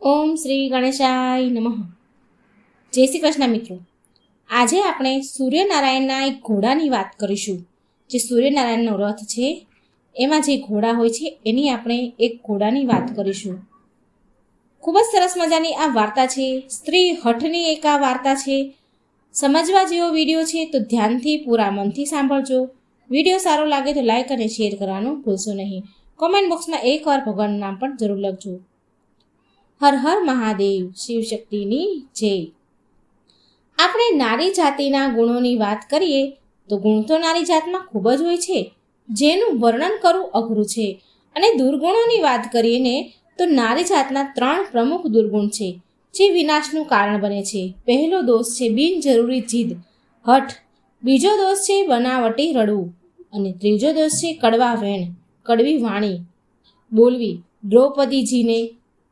ઓમ શ્રી ગણેશાય નમઃ. જય શ્રી કૃષ્ણ મિત્રો. આજે આપણે સૂર્યનારાયણના એક ઘોડાની વાત કરીશું. જે સૂર્યનારાયણનો રથ છે એમાં જે ઘોડા હોય છે એની આપણે એક ઘોડાની વાત કરીશું. ખૂબ જ સરસ મજાની આ વાર્તા છે. સ્ત્રી હઠની એક આ વાર્તા છે. સમજવા જેવો વિડીયો છે તો ધ્યાનથી પૂરા મનથી સાંભળજો. વિડીયો સારો લાગે તો લાઈક અને શેર કરવાનું ભૂલશો નહીં. કોમેન્ટ બોક્સમાં એકવાર ભગવાનનું નામ પણ જરૂર લખજો. હર હર મહાદેવ. શિવશક્તિની જય. આપણે નારી જાતિના ગુણોની વાત કરીએ તો ગુણ તો નારી જાતમાં ખૂબ જ હોય છે, જેનું વર્ણન કરવું અઘરું છે. અને દુર્ગુણોની વાત કરીએ ને તો નારી જાતના 3 પ્રમુખ દુર્ગુણ છે જે વિનાશનું કારણ બને છે. પહેલો દોષ છે બિનજરૂરી જીદ, હઠ. બીજો દોષ છે બનાવટી રડવું. અને ત્રીજો દોષ છે કડવા વેણ, કડવી વાણી બોલવી. દ્રૌપદીજીને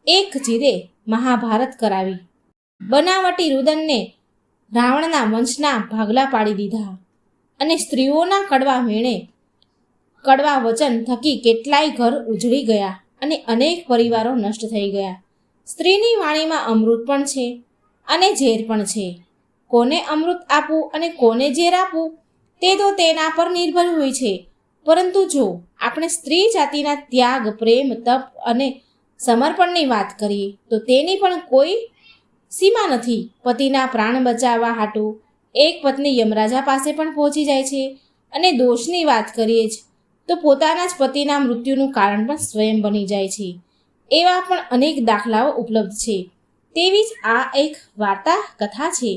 એક જીદે મહાભારત કરાવી. બનાવટી રુદનને રાવણના વંશના ભાગલા પાડી દીધા. અને સ્ત્રીઓના કડવા વેણે, કડવા વચન થકી કેટલાય ઘર ઉજળી ગયા અને અનેક પરિવારો નષ્ટ થઈ ગયા. સ્ત્રીની વાણીમાં અમૃત પણ છે અને ઝેર પણ છે. કોને અમૃત આપવું અને કોને ઝેર આપવું તે તો તેના પર નિર્ભર હોય છે. પરંતુ જો આપણે સ્ત્રી જાતિના ત્યાગ, પ્રેમ, તપ અને સમર્પણની વાત કરીએ તો તેની પણ કોઈ સીમા નથી. પતિના પ્રાણ બચાવવા હાટું એક પત્ની યમરાજા પાસે પણ પહોંચી જાય છે. અને દોષની વાત કરીએ જ તો પોતાના જ પતિના મૃત્યુનું કારણ પણ સ્વયં બની જાય છે. એવા પણ અનેક દાખલાઓ ઉપલબ્ધ છે. તેવી જ આ એક વાર્તા કથા છે.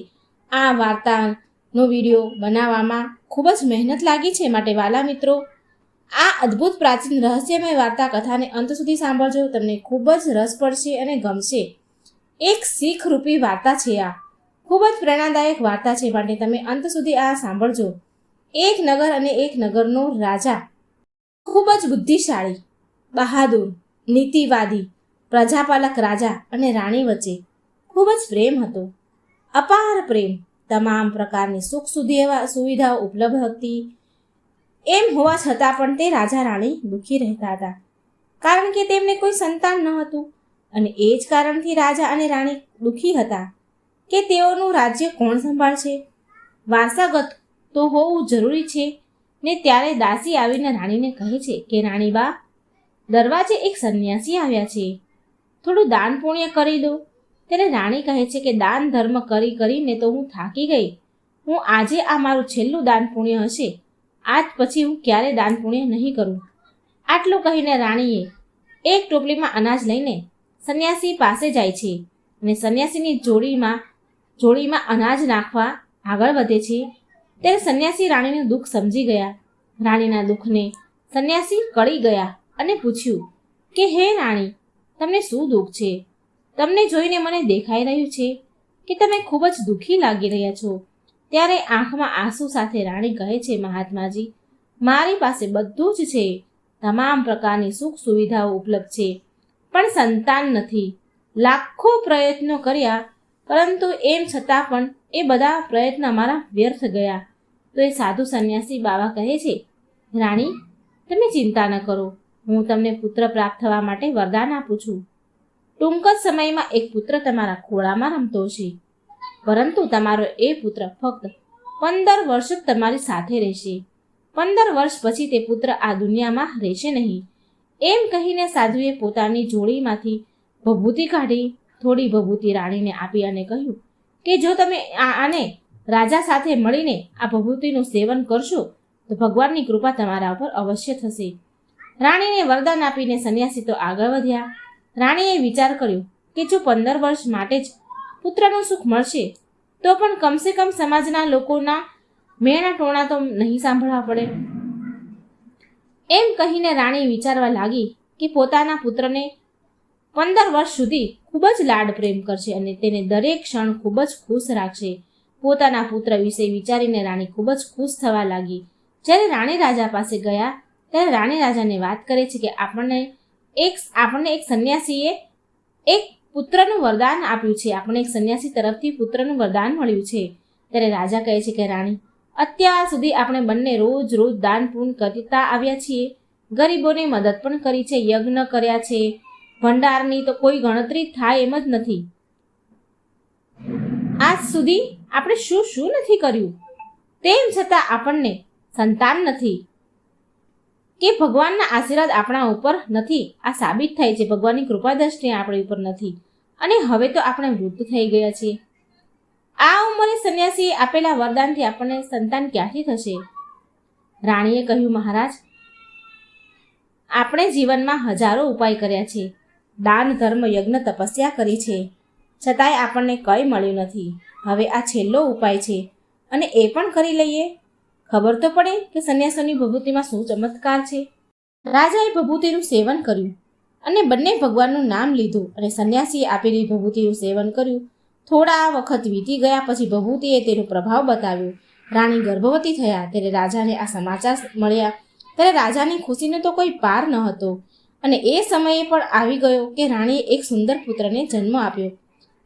આ વાર્તાનો વિડીયો બનાવવામાં ખૂબ જ મહેનત લાગી છે. માટે વાલા મિત્રો, આ અદ્ભુત પ્રાચીન રહસ્યમય વાર્તા કથાને અંત સુધી સાંભળજો. તમને ખૂબ જ રસ પડશે અને ગમશે. એક શીખ રૂપી વાર્તા છે. આ ખૂબ જ પ્રેરણાદાયક વાર્તા છે, માટે તમે અંત સુધી આ સાંભળજો. એક નગર અને એક નગરનો રાજા ખૂબ જ બુદ્ધિશાળી, બહાદુર, નીતિવાદી પ્રજાપાલક રાજા અને રાણી વચ્ચે ખૂબ જ પ્રેમ હતો. અપાર પ્રેમ. તમામ પ્રકારની સુખ સુવિધાઓ ઉપલબ્ધ હતી. એમ હોવા છતાં પણ તે રાજા રાણી દુઃખી રહેતા હતા, કારણ કે તેમને કોઈ સંતાન ન હતું. અને એ જ કારણથી રાજા અને રાણી દુઃખી હતા કે તેઓનું રાજ્ય કોણ સંભાળશે. વારસાગત તો હોવું જરૂરી છે ને. ત્યારે દાસી આવીને રાણીને કહે છે કે રાણીબા, દરવાજે એક સંન્યાસી આવ્યા છે, થોડું દાન પુણ્ય કરી દો. ત્યારે રાણી કહે છે કે દાન ધર્મ કરીને તો હું થાકી ગઈ. હું આજે આ મારું છેલ્લું દાન પુણ્ય હશે. આજ પછી હું ક્યારે દાન પુણ્ય નહીં કરું. આટલું કહીને રાણીએ એક ટોપલીમાં અનાજ લઈને સંન્યાસી પાસે જાય છે અને સંન્યાસીની જોડીમાં અનાજ નાખવા આગળ વધે છે. ત્યારે સંન્યાસી રાણીનું દુઃખ સમજી ગયા. રાણીના દુઃખને સંન્યાસી કળી ગયા અને પૂછ્યું કે હે રાણી, તમને શું દુઃખ છે? તમને જોઈને મને દેખાઈ રહ્યું છે કે તમે ખૂબ જ દુઃખી લાગી રહ્યા છો. ત્યારે આંખમાં આંસુ સાથે રાણી કહે છે, મહાત્માજી, મારી પાસે બધું જ છે. તમામ પ્રકારની સુખ સુવિધાઓ ઉપલબ્ધ છે, પણ સંતાન નથી. લાખો પ્રયત્નો કર્યા, પરંતુ એમ છતાં પણ એ બધા પ્રયત્ન મારા વ્યર્થ ગયા. તો એ સાધુ સંન્યાસી બાવા કહે છે, રાણી, તમે ચિંતા ન કરો. હું તમને પુત્ર પ્રાપ્ત થવા માટે વરદાન આપું છું. ટૂંક જ સમયમાં એક પુત્ર તમારા ખોળામાં રમતો છે, પરંતુ તમારો એ પુત્ર ફક્ત 15 વર્ષ જ તમારી સાથે રહેશે. 15 વર્ષ પછી તે પુત્ર આ દુનિયામાં રહેશે નહીં. એમ કહીને સાધુએ પોતાની જોડીમાંથી ભભૂતિ કાઢી થોડી ભભૂતિ રાણીને આપી અને કહ્યું કે જો તમે આને રાજા સાથે મળીને આ ભભૂતિનું સેવન કરશો તો ભગવાનની કૃપા તમારા ઉપર અવશ્ય થશે. રાણીને વરદાન આપીને સંન્યાસી તો આગળ વધ્યા. રાણીએ વિચાર કર્યો કે જો 15 વર્ષ માટે જ પુત્રનું સુખ મળશે તો પણ કમસે કમ સમાજના લોકોના મેણા ટોણા તો નહીં સાંભળવા પડે. એમ કહીને રાણી વિચારવા લાગી કે પોતાના પુત્રને 15 વર્ષ સુધી ખૂબ જ લાડ પ્રેમ કરશે અને તેને દરેક ક્ષણ ખૂબ જ ખુશ રાખશે. પોતાના પુત્ર વિશે વિચારીને રાણી ખૂબ જ ખુશ થવા લાગી. જ્યારે રાણી રાજા પાસે ગયા ત્યારે રાણી રાજાને વાત કરે છે કે આપણને એક સંન્યાસીએ એક પુત્રનું વરદાન આપ્યું છે. આપણે એક સંન્યાસી તરફથી પુત્રનું વરદાન મળ્યું છે. ત્યારે રાજા કહે છે કે રાણી, અત્યાર સુધી આપણે બંને રોજ દાન પુણ્ય કરતા આવ્યા છીએ. ગરીબોની મદદ પણ કરી છે, યજ્ઞ કર્યા છે, ભંડારની તો કોઈ ગણતરી થાય એમ જ નથી. આજ સુધી આપણે શું શું નથી કર્યું, તેમ છતાં આપણને સંતાન નથી કે ભગવાનના આશીર્વાદ આપણા ઉપર નથી. આ સાબિત થાય છે ભગવાનની કૃપા દ્રષ્ટિ આપણી ઉપર નથી. અને હવે તો આપણે વૃદ્ધ થઈ ગયા છીએ. આ ઉંમરે સંન્યાસીએ આપેલા વરદાનથી આપણને સંતાન ક્યાંથી થશે? રાણીએ કહ્યું, મહારાજ, આપણે જીવનમાં હજારો ઉપાય કર્યા છે, દાન ધર્મ યજ્ઞ તપસ્યા કરી છે, છતાંય આપણને કંઈ મળ્યું નથી. હવે આ છેલ્લો ઉપાય છે અને એ પણ કરી લઈએ. ખબર તો પડે કે સંન્યાસોની ભભૂતિમાં શું ચમત્કાર છે. રાજાએ ભભૂતિનું સેવન કર્યું અને બંને ભગવાનનું નામ લીધું અને સંન્યાસીએ આપેલી ભભૂતિનું સેવન કર્યું. થોડા વખત વીતી ગયા પછી ભભૂતિએ તેનો પ્રભાવ બતાવ્યો. રાણી ગર્ભવતી થયા ત્યારે રાજાને આ સમાચાર મળ્યા ત્યારે રાજાની ખુશીનો તો કોઈ પાર ન હતો. અને એ સમયે પણ આવી ગયો કે રાણીએ એક સુંદર પુત્રને જન્મ આપ્યો.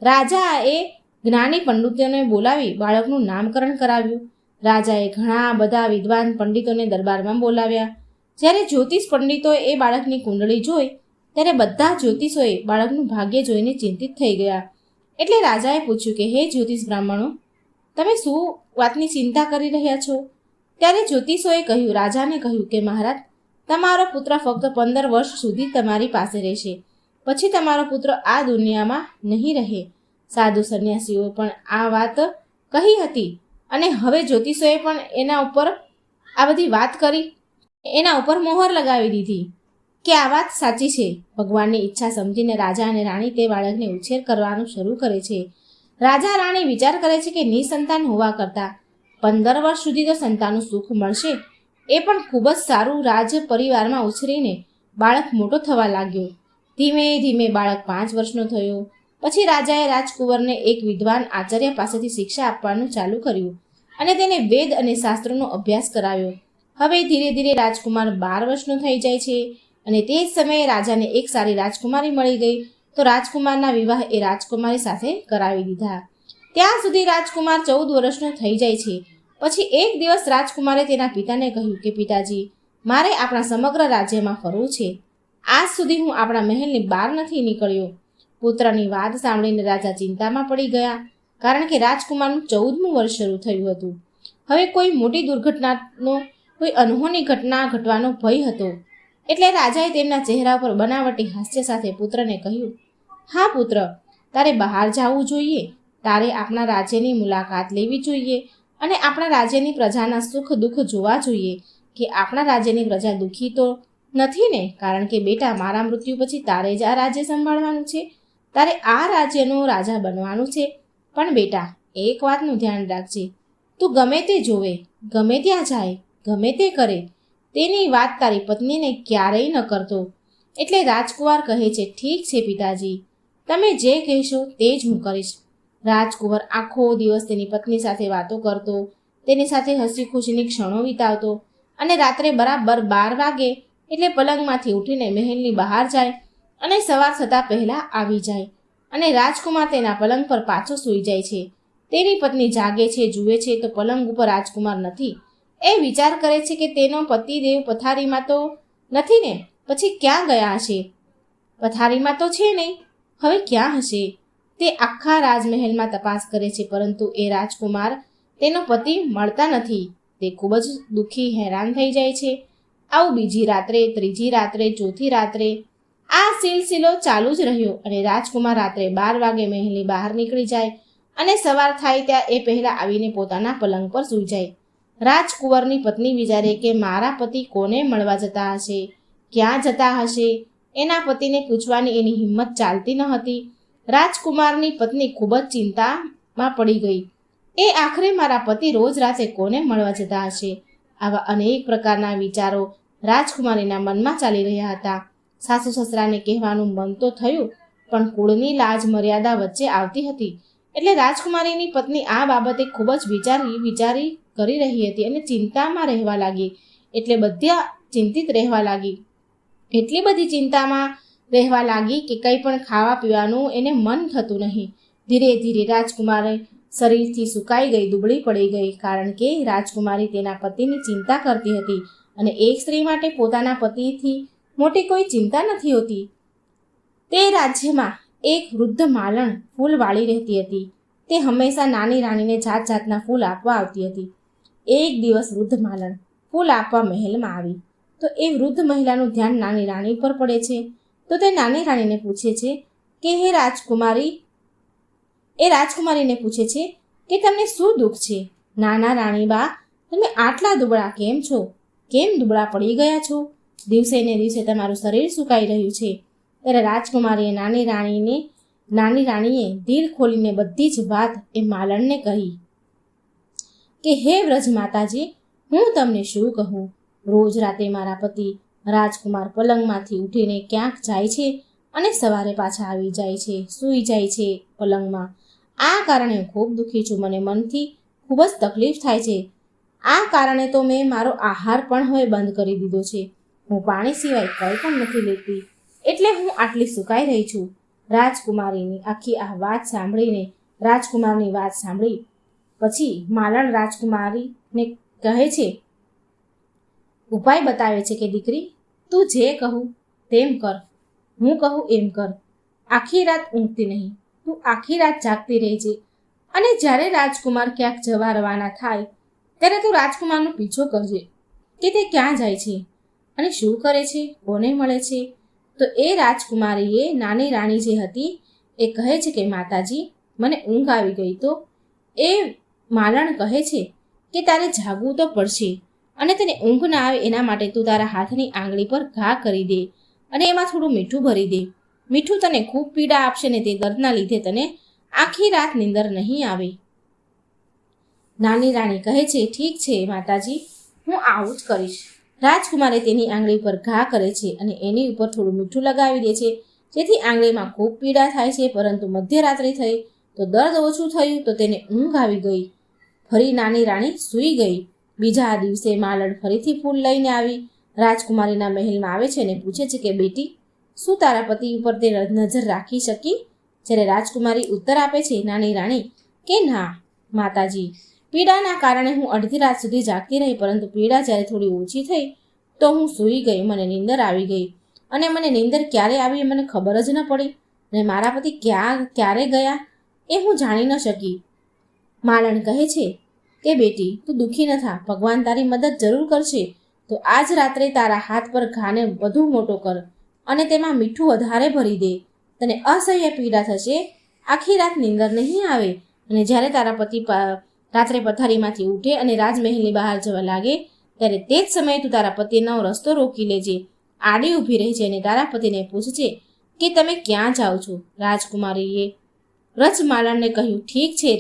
રાજાએ જ્ઞાની પંડિતોને બોલાવી બાળકનું નામકરણ કરાવ્યું. રાજાએ ઘણા બધા વિદ્વાન પંડિતોને દરબારમાં બોલાવ્યા. જ્યારે જ્યોતિષ પંડિતોએ એ બાળકની કુંડળી જોઈ ત્યારે બધા જ્યોતિષોએ બાળકનું ભાગ્ય જોઈને ચિંતિત થઈ ગયા. એટલે રાજાએ પૂછ્યું કે, હે જ્યોતિષ બ્રાહ્મણો, તમે શું વાતની ચિંતા કરી રહ્યા છો? ત્યારે જ્યોતિષોએ રાજાને કહ્યું કે, મહારાજ, તમારો પુત્ર ફક્ત 15 વર્ષ સુધી તમારી પાસે રહેશે. પછી તમારો પુત્ર આ દુનિયામાં નહીં રહે. સાધુ સંન્યાસીઓ પણ આ વાત કહી હતી અને હવે જ્યોતિષોએ પણ એના ઉપર આ બધી વાત કરી, એના ઉપર મોહર લગાવી દીધી કે આ વાત સાચી છે. ભગવાનની ઈચ્છા સમજીને રાજા અને રાણી તે બાળકને ઉછેર કરવાનું શરૂ કરે છે. રાજા રાણી વિચાર કરે છે કે નિસંતાન હોવા કરતાં 15 વર્ષ સુધી તો સંતાનનું સુખ મળશે. એ પણ ખૂબ જ સારું. રાજ પરિવારમાં ઉછરીને બાળક મોટો થવા લાગ્યો. ધીમે ધીમે બાળક 5 વર્ષનો થયો. પછી રાજાએ રાજકુંવરને એક વિદ્વાન આચાર્ય પાસેથી શિક્ષા આપવાનું ચાલુ કર્યું અને તેને વેદ અને શાસ્ત્રોનો અભ્યાસ કરાવ્યો. હવે ધીરે ધીરે રાજકુમાર 12 વર્ષનો થઈ જાય છે અને તે જ સમયે રાજાને એક સારી રાજકુમારી મળી ગઈ. તો રાજકુમારના વિવાહ એ રાજકુમારી સાથે કરાવી દીધા. ત્યાં સુધી રાજકુમાર 14 વર્ષનો થઈ જાય છે. પછી એક દિવસ રાજકુમારે તેના પિતાને કહ્યું કે, પિતાજી, મારે આપણા સમગ્ર રાજ્યમાં ફરવું છે. આજ સુધી હું આપણા મહેલની બહાર નથી નીકળ્યો. પુત્રની વાત સાંભળીને રાજા ચિંતામાં પડી ગયા, કારણ કે રાજકુમારનું 14મું વર્ષ શરૂ થયું હતું. હવે કોઈ મોટી દુર્ઘટનાનો, કોઈ અનહોની ઘટના ઘટવાનો ભય હતો. એટલે રાજાએ તેમના ચહેરા પર બનાવટી હાસ્ય સાથે પુત્રને કહ્યું, હા પુત્ર, તારે બહાર જવું જોઈએ. તારે આપણા રાજ્યની મુલાકાત લેવી જોઈએ અને આપણા રાજ્યની પ્રજાના સુખ દુઃખ જોવા જોઈએ કે આપણા રાજ્યની પ્રજા દુઃખી તો નથી ને? કારણ કે બેટા, મારા મૃત્યુ પછી તારે જ આ રાજ્ય સંભાળવાનું છે. તારે આ રાજ્યનો રાજા બનવાનું છે. પણ બેટા, એક વાતનું ધ્યાન રાખજે. તું ગમે તે જોવે, ગમે ત્યાં જાય, ગમે તે કરે, તેની વાત તારી પત્નીને ક્યારેય ન કરતો. એટલે રાજકુમાર કહે છે, ઠીક છે પિતાજી, તમે જે કહેશો તે જ હું કરીશ. રાજકુંવર આખો દિવસ તેની પત્ની સાથે વાતો કરતો, તેની સાથે હસી ખુશીની ક્ષણો વિતાવતો અને રાત્રે બરાબર 12 વાગે એટલે પલંગમાંથી ઉઠીને મહેલની બહાર જાય અને સવાર થતાં પહેલાં આવી જાય અને રાજકુમાર તેના પલંગ પર પાછો સૂઈ જાય છે. તેની પત્ની જાગે છે, જુએ છે તો પલંગ ઉપર રાજકુમાર નથી. એ વિચાર કરે છે કે તેનો પતિદેવ પથારીમાં તો નથી ને, પછી ક્યાં ગયા હશે? પથારીમાં તો છે નહીં, હવે ક્યાં હશે? તે આખા રાજમહેલમાં તપાસ કરે છે, પરંતુ એ રાજકુમાર, તેનો પતિ મળતા નથી. તે ખૂબ જ દુઃખી, હેરાન થઈ જાય છે. આવું બીજી રાત્રે, ત્રીજી રાત્રે, ચોથી રાત્રે આ સિલસિલો ચાલુ જ રહ્યો અને રાજકુમાર રાત્રે 12 વાગે મહેલની બહાર નીકળી જાય અને સવાર થાય ત્યાં એ પહેલાં આવીને પોતાના પલંગ પર સૂઈ જાય. રાજકુંવરની પત્ની વિચારે કે મારા પતિ કોને મળવા જતા હશે, ક્યાં જતા હશે? એના પતિને પૂછવાની એની હિંમત ચાલતી ન હતી. રાજકુમારની પત્ની ખૂબ જ ચિંતામાં પડી ગઈ. એ આખરે મારા પતિ રોજ રાતે કોને મળવા જતા હશે? આવા અનેક પ્રકારના વિચારો રાજકુમારીના મનમાં ચાલી રહ્યા હતા. સાસુ સસરાને કહેવાનું મન તો થયું, પણ કુળની લાજ મર્યાદા વચ્ચે આવતી હતી. એટલે રાજકુમારીની પત્ની આ બાબતે ખૂબ જ વિચારી કરી રહી હતી અને ચિંતામાં રહેવા લાગી. એટલે બધા ચિંતિત રહેવા લાગી. એટલી બધી ચિંતામાં રહેવા લાગી કે કંઈ પણ ખાવા પીવાનું એને મન થતું નહીં. ધીરે ધીરે રાજકુમારી શરીરથી સુકાઈ ગઈ, દુબળી પડી ગઈ, કારણ કે રાજકુમારી તેના પતિની ચિંતા કરતી હતી અને એક સ્ત્રી માટે પોતાના પતિથી મોટી કોઈ ચિંતા નથી હોતી. તે રાજ્યમાં એક વૃદ્ધ માલણ ફૂલ વાળી રહેતી હતી. તે હંમેશા નાની રાણીને જાત જાતના ફૂલ આપવા આવતી હતી. એક દિવસ વૃદ્ધ માલણ ફૂલ આપવા મહેલમાં આવી તો એ વૃદ્ધ મહિલાનું ધ્યાન નાની રાણી પર પડે છે. તો તે નાની રાણીને પૂછે છે કે રાજકુમારીને પૂછે છે કે તમને શું દુઃખ છે? નાના રાણીબા, તમે આટલા દુબળા કેમ છો? કેમ દુબળા પડી ગયા છો? દિવસે ને દિવસે તમારું શરીર સુકાઈ રહ્યું છે. ત્યારે રાજકુમારીએ નાની રાણીએ દિલ ખોલીને બધી જ વાત એ માલણને કહી કે હે વ્રજ માતાજી, હું તમને શું કહું? રોજ રાતે મારા પતિ રાજકુમાર પલંગમાંથી ઉઠીને ક્યાંક જાય છે અને સવારે પાછા આવી જાય છે, સૂઈ જાય છે પલંગમાં. આ કારણે હું ખૂબ દુઃખી છું. મને મનથી ખૂબ જ તકલીફ થાય છે. આ કારણે તો મેં મારો આહાર પણ હવે બંધ કરી દીધો છે. હું પાણી સિવાય કંઈ પણ નથી લેતી, એટલે હું આટલી સુકાઈ રહી છું. રાજકુમારની વાત સાંભળી પછી માલણ રાજકુમારીને કહે છે, ઉપાય બતાવે છે કે દીકરી, તું જે કહું તેમ કર, હું કહું એમ કર. આખી રાત ઊંઘતી નહીં, તું આખી રાત જાગતી રહેજે અને જ્યારે રાજકુમાર ક્યાંક જવા રવાના થાય ત્યારે તું રાજકુમારનો પીછો કરજે કે તે ક્યાં જાય છે અને શું કરે છે, કોને મળે છે. તો એ રાજકુમારીએ નાની રાણી જે હતી એ કહે છે કે માતાજી, મને ઊંઘ આવી ગઈ. તો એ માલણ કહે છે કે તારે જાગવું તો પડશે અને તને ઊંઘ ના આવે એના માટે તું તારા હાથની આંગળી પર ઘા કરી દે અને એમાં થોડું મીઠું ભરી દે. મીઠું તને ખૂબ પીડા આપશે ને તે દર્દના લીધે તને આખી રાત નીંદર નહીં આવે. નાની રાણી કહે છે, ઠીક છે માતાજી, હું આવું જ કરીશ. રાજકુમારે તેની આંગળી પર ઘા કરે છે અને એની ઉપર થોડું મીઠું લગાવી દે છે, જેથી આંગળીમાં ખૂબ પીડા થાય છે. પરંતુ મધ્યરાત્રિ થઈ તો દર્દ ઓછું થયું તો તેને ઊંઘ આવી ગઈ. ફરી નાની રાણી સૂઈ ગઈ. બીજા દિવસે માલણ ફરીથી ફૂલ લઈને આવી રાજકુમારીના મહેલમાં આવે છે અને પૂછે છે કે બેટી, શું તારા પતિ ઉપર તે નજર રાખી શકી? જ્યારે રાજકુમારી ઉત્તર આપે છે નાની રાણી કે ના માતાજી, પીડાના કારણે હું અડધી રાત સુધી જાગતી રહી, પરંતુ પીડા જ્યારે થોડી ઓછી થઈ તો હું સૂઈ ગઈ. મને નીંદર આવી ગઈ અને મને નીંદર ક્યારે આવી એ મને ખબર જ ન પડી અને મારા પતિ ક્યારે ગયા એ હું જાણી ન શકી. માલણ કહે છે કે બેટી, તું દુઃખી ન થા, ભગવાન તારી મદદ જરૂર કરશે. તો આજ રાત્રે તારા હાથ પર ઘાને વધુ મોટો કર અને તેમાં મીઠું વધારે ભરી દે. તને અસહ્ય પીડા થશે, આખી રાત નીંદર નહીં આવે અને જ્યારે તારા પતિ રાત્રે પથારીમાંથી ઉઠે અને રાજમહેલની બહાર જવા લાગે ત્યારે તે જ સમયે તું તારા પતિનો રસ્તો રોકી લેજે, આડી ઊભી રહેજે અને તારા પતિને પૂછજે કે તમે ક્યાં જાઓ છો. રાજકુમારીએ વ્રજમાલણને કહ્યું, ઠીક છે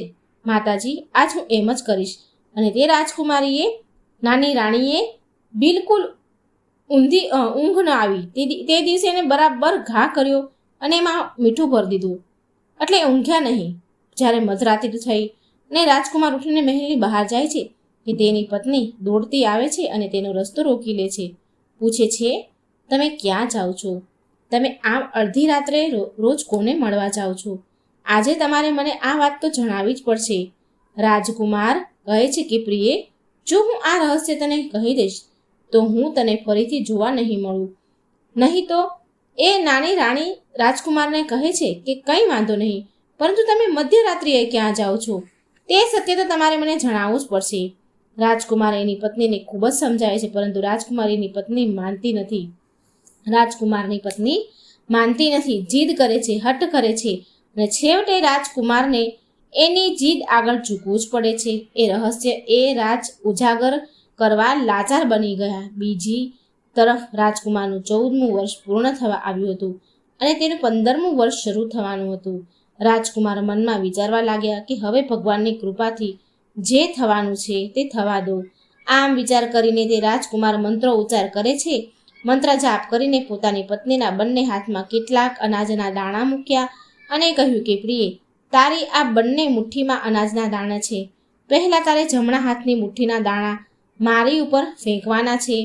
માતાજી, આજ હું એમ જ કરીશ. અને તે રાજકુમારીએ નાની રાણીએ બિલકુલ ઊંઘ ન આવી તે દિવસે એને બરાબર ઘા કર્યો અને એમાં મીઠું ભરી દીધું, એટલે ઊંઘ્યા નહીં. જ્યારે મધરાત્રિ થઈ અને રાજકુમાર ઉઠીને મહેલની બહાર જાય છે કે તેની પત્ની દોડતી આવે છે અને તેનો રસ્તો રોકી લે છે. પૂછે છે, તમે ક્યાં જાઓ છો? તમે આમ અડધી રાત્રે રોજ કોને મળવા જાઓ છો? આજે તમારે મને આ વાત તો જણાવવી જ પડશે. રાજકુમાર કહે છે કે પ્રિય, જો હું આ રહસ્ય તને કહી દઈશ તો હું તને ફરીથી જોવા નહીં મળું. નહીં તો એ નાની રાણી રાજકુમારને કહે છે કે કંઈ વાંધો નહીં, પરંતુ તમે મધ્યરાત્રિએ ક્યાં જાઓ છો તે સત્ય તો તમારે મને જણાવવું જ પડશે. રાજકુમાર એની પત્નીને ખૂબ જ સમજાવે છે, પરંતુ રાજકુમારીની પત્ની માનતી નથી, જીદ કરે છે, હઠ કરે છે અને છેવટે રાજકુમારને એની જીદ આગળ ઝૂકવું જ પડે છે. એ રહસ્ય એ રાજ ઉજાગર કરવા લાચાર બની ગયા. બીજી તરફ રાજકુમારનું 14મું વર્ષ પૂર્ણ થવા આવ્યું હતું અને તેનું 15મું વર્ષ શરૂ થવાનું હતું. રાજકુમાર મનમાં વિચારવા લાગ્યા કે હવે ભગવાનની કૃપાથી જે થવાનું છે તે થવા દો. આમ વિચાર કરીને તે રાજકુમાર મંત્રો ઉચ્ચાર કરે છે. મંત્ર જાપ કરીને પોતાની પત્નીના બંને હાથમાં કેટલાક અનાજના દાણા મૂક્યા અને કહ્યું કે પ્રિય, તારી આ બંને મુઠ્ઠીમાં અનાજના દાણા છે. પહેલાં તારે જમણા હાથની મુઠ્ઠીના દાણા મારી ઉપર ફેંકવાના છે,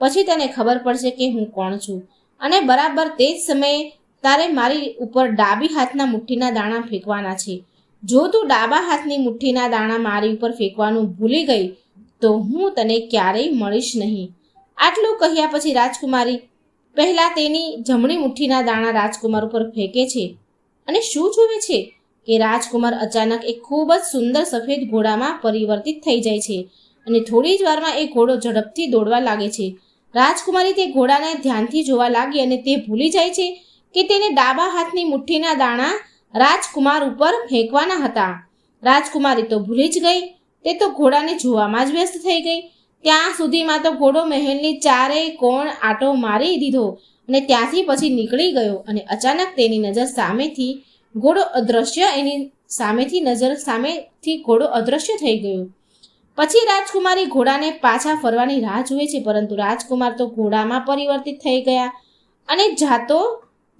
પછી તને ખબર પડશે કે હું કોણ છું અને બરાબર તે જ સમયે તારે મારી ઉપર ડાબી હાથના મુઠ્ઠીના દાણા ફેંકવાના છે. જો તું ડાબા હાથની મુઠ્ઠીના દાણા મારી ઉપર ફેંકવાનું ભૂલી ગઈ તો હું તને ક્યારેય મળીશ નહીં. આટલું કહ્યા પછી રાજકુમારી પહેલાં તેની જમણી મુઠ્ઠીના દાણા રાજકુમાર ઉપર ફેંકે છે અને શું જુએ છે કે રાજકુમાર અચાનક એક ખૂબ જ સુંદર સફેદ ઘોડામાં પરિવર્તિત થઈ જાય છે અને થોડી જ વારમાં એ ઘોડો ઝડપથી દોડવા લાગે છે. રાજકુમારી તે ઘોડાને ધ્યાનથી જોવા લાગી અને તે ભૂલી જાય છે કે તેને ડાબા હાથની મુઠ્ઠીના દાણા રાજકુમાર ઉપર ફેંકવાના હતા. રાજકુમારી તો ભૂલી જ ગઈ. તે તો ઘોડાને જોવામાં જ વ્યસ્ત થઈ ગઈ. ત્યાં સુધીમાં તો ઘોડો મહેલની ચારેય કોણ આંટો મારી દીધો અને ત્યાંથી પછી નીકળી ગયો અને અચાનક તેની નજર સામેથી ઘોડો અદૃશ્ય થઈ ગયો. પછી રાજકુમારી ઘોડાને પાછા ફરવાની રાહ જુએ છે, પરંતુ રાજકુમાર તો ઘોડામાં પરિવર્તિત થઈ ગયા અને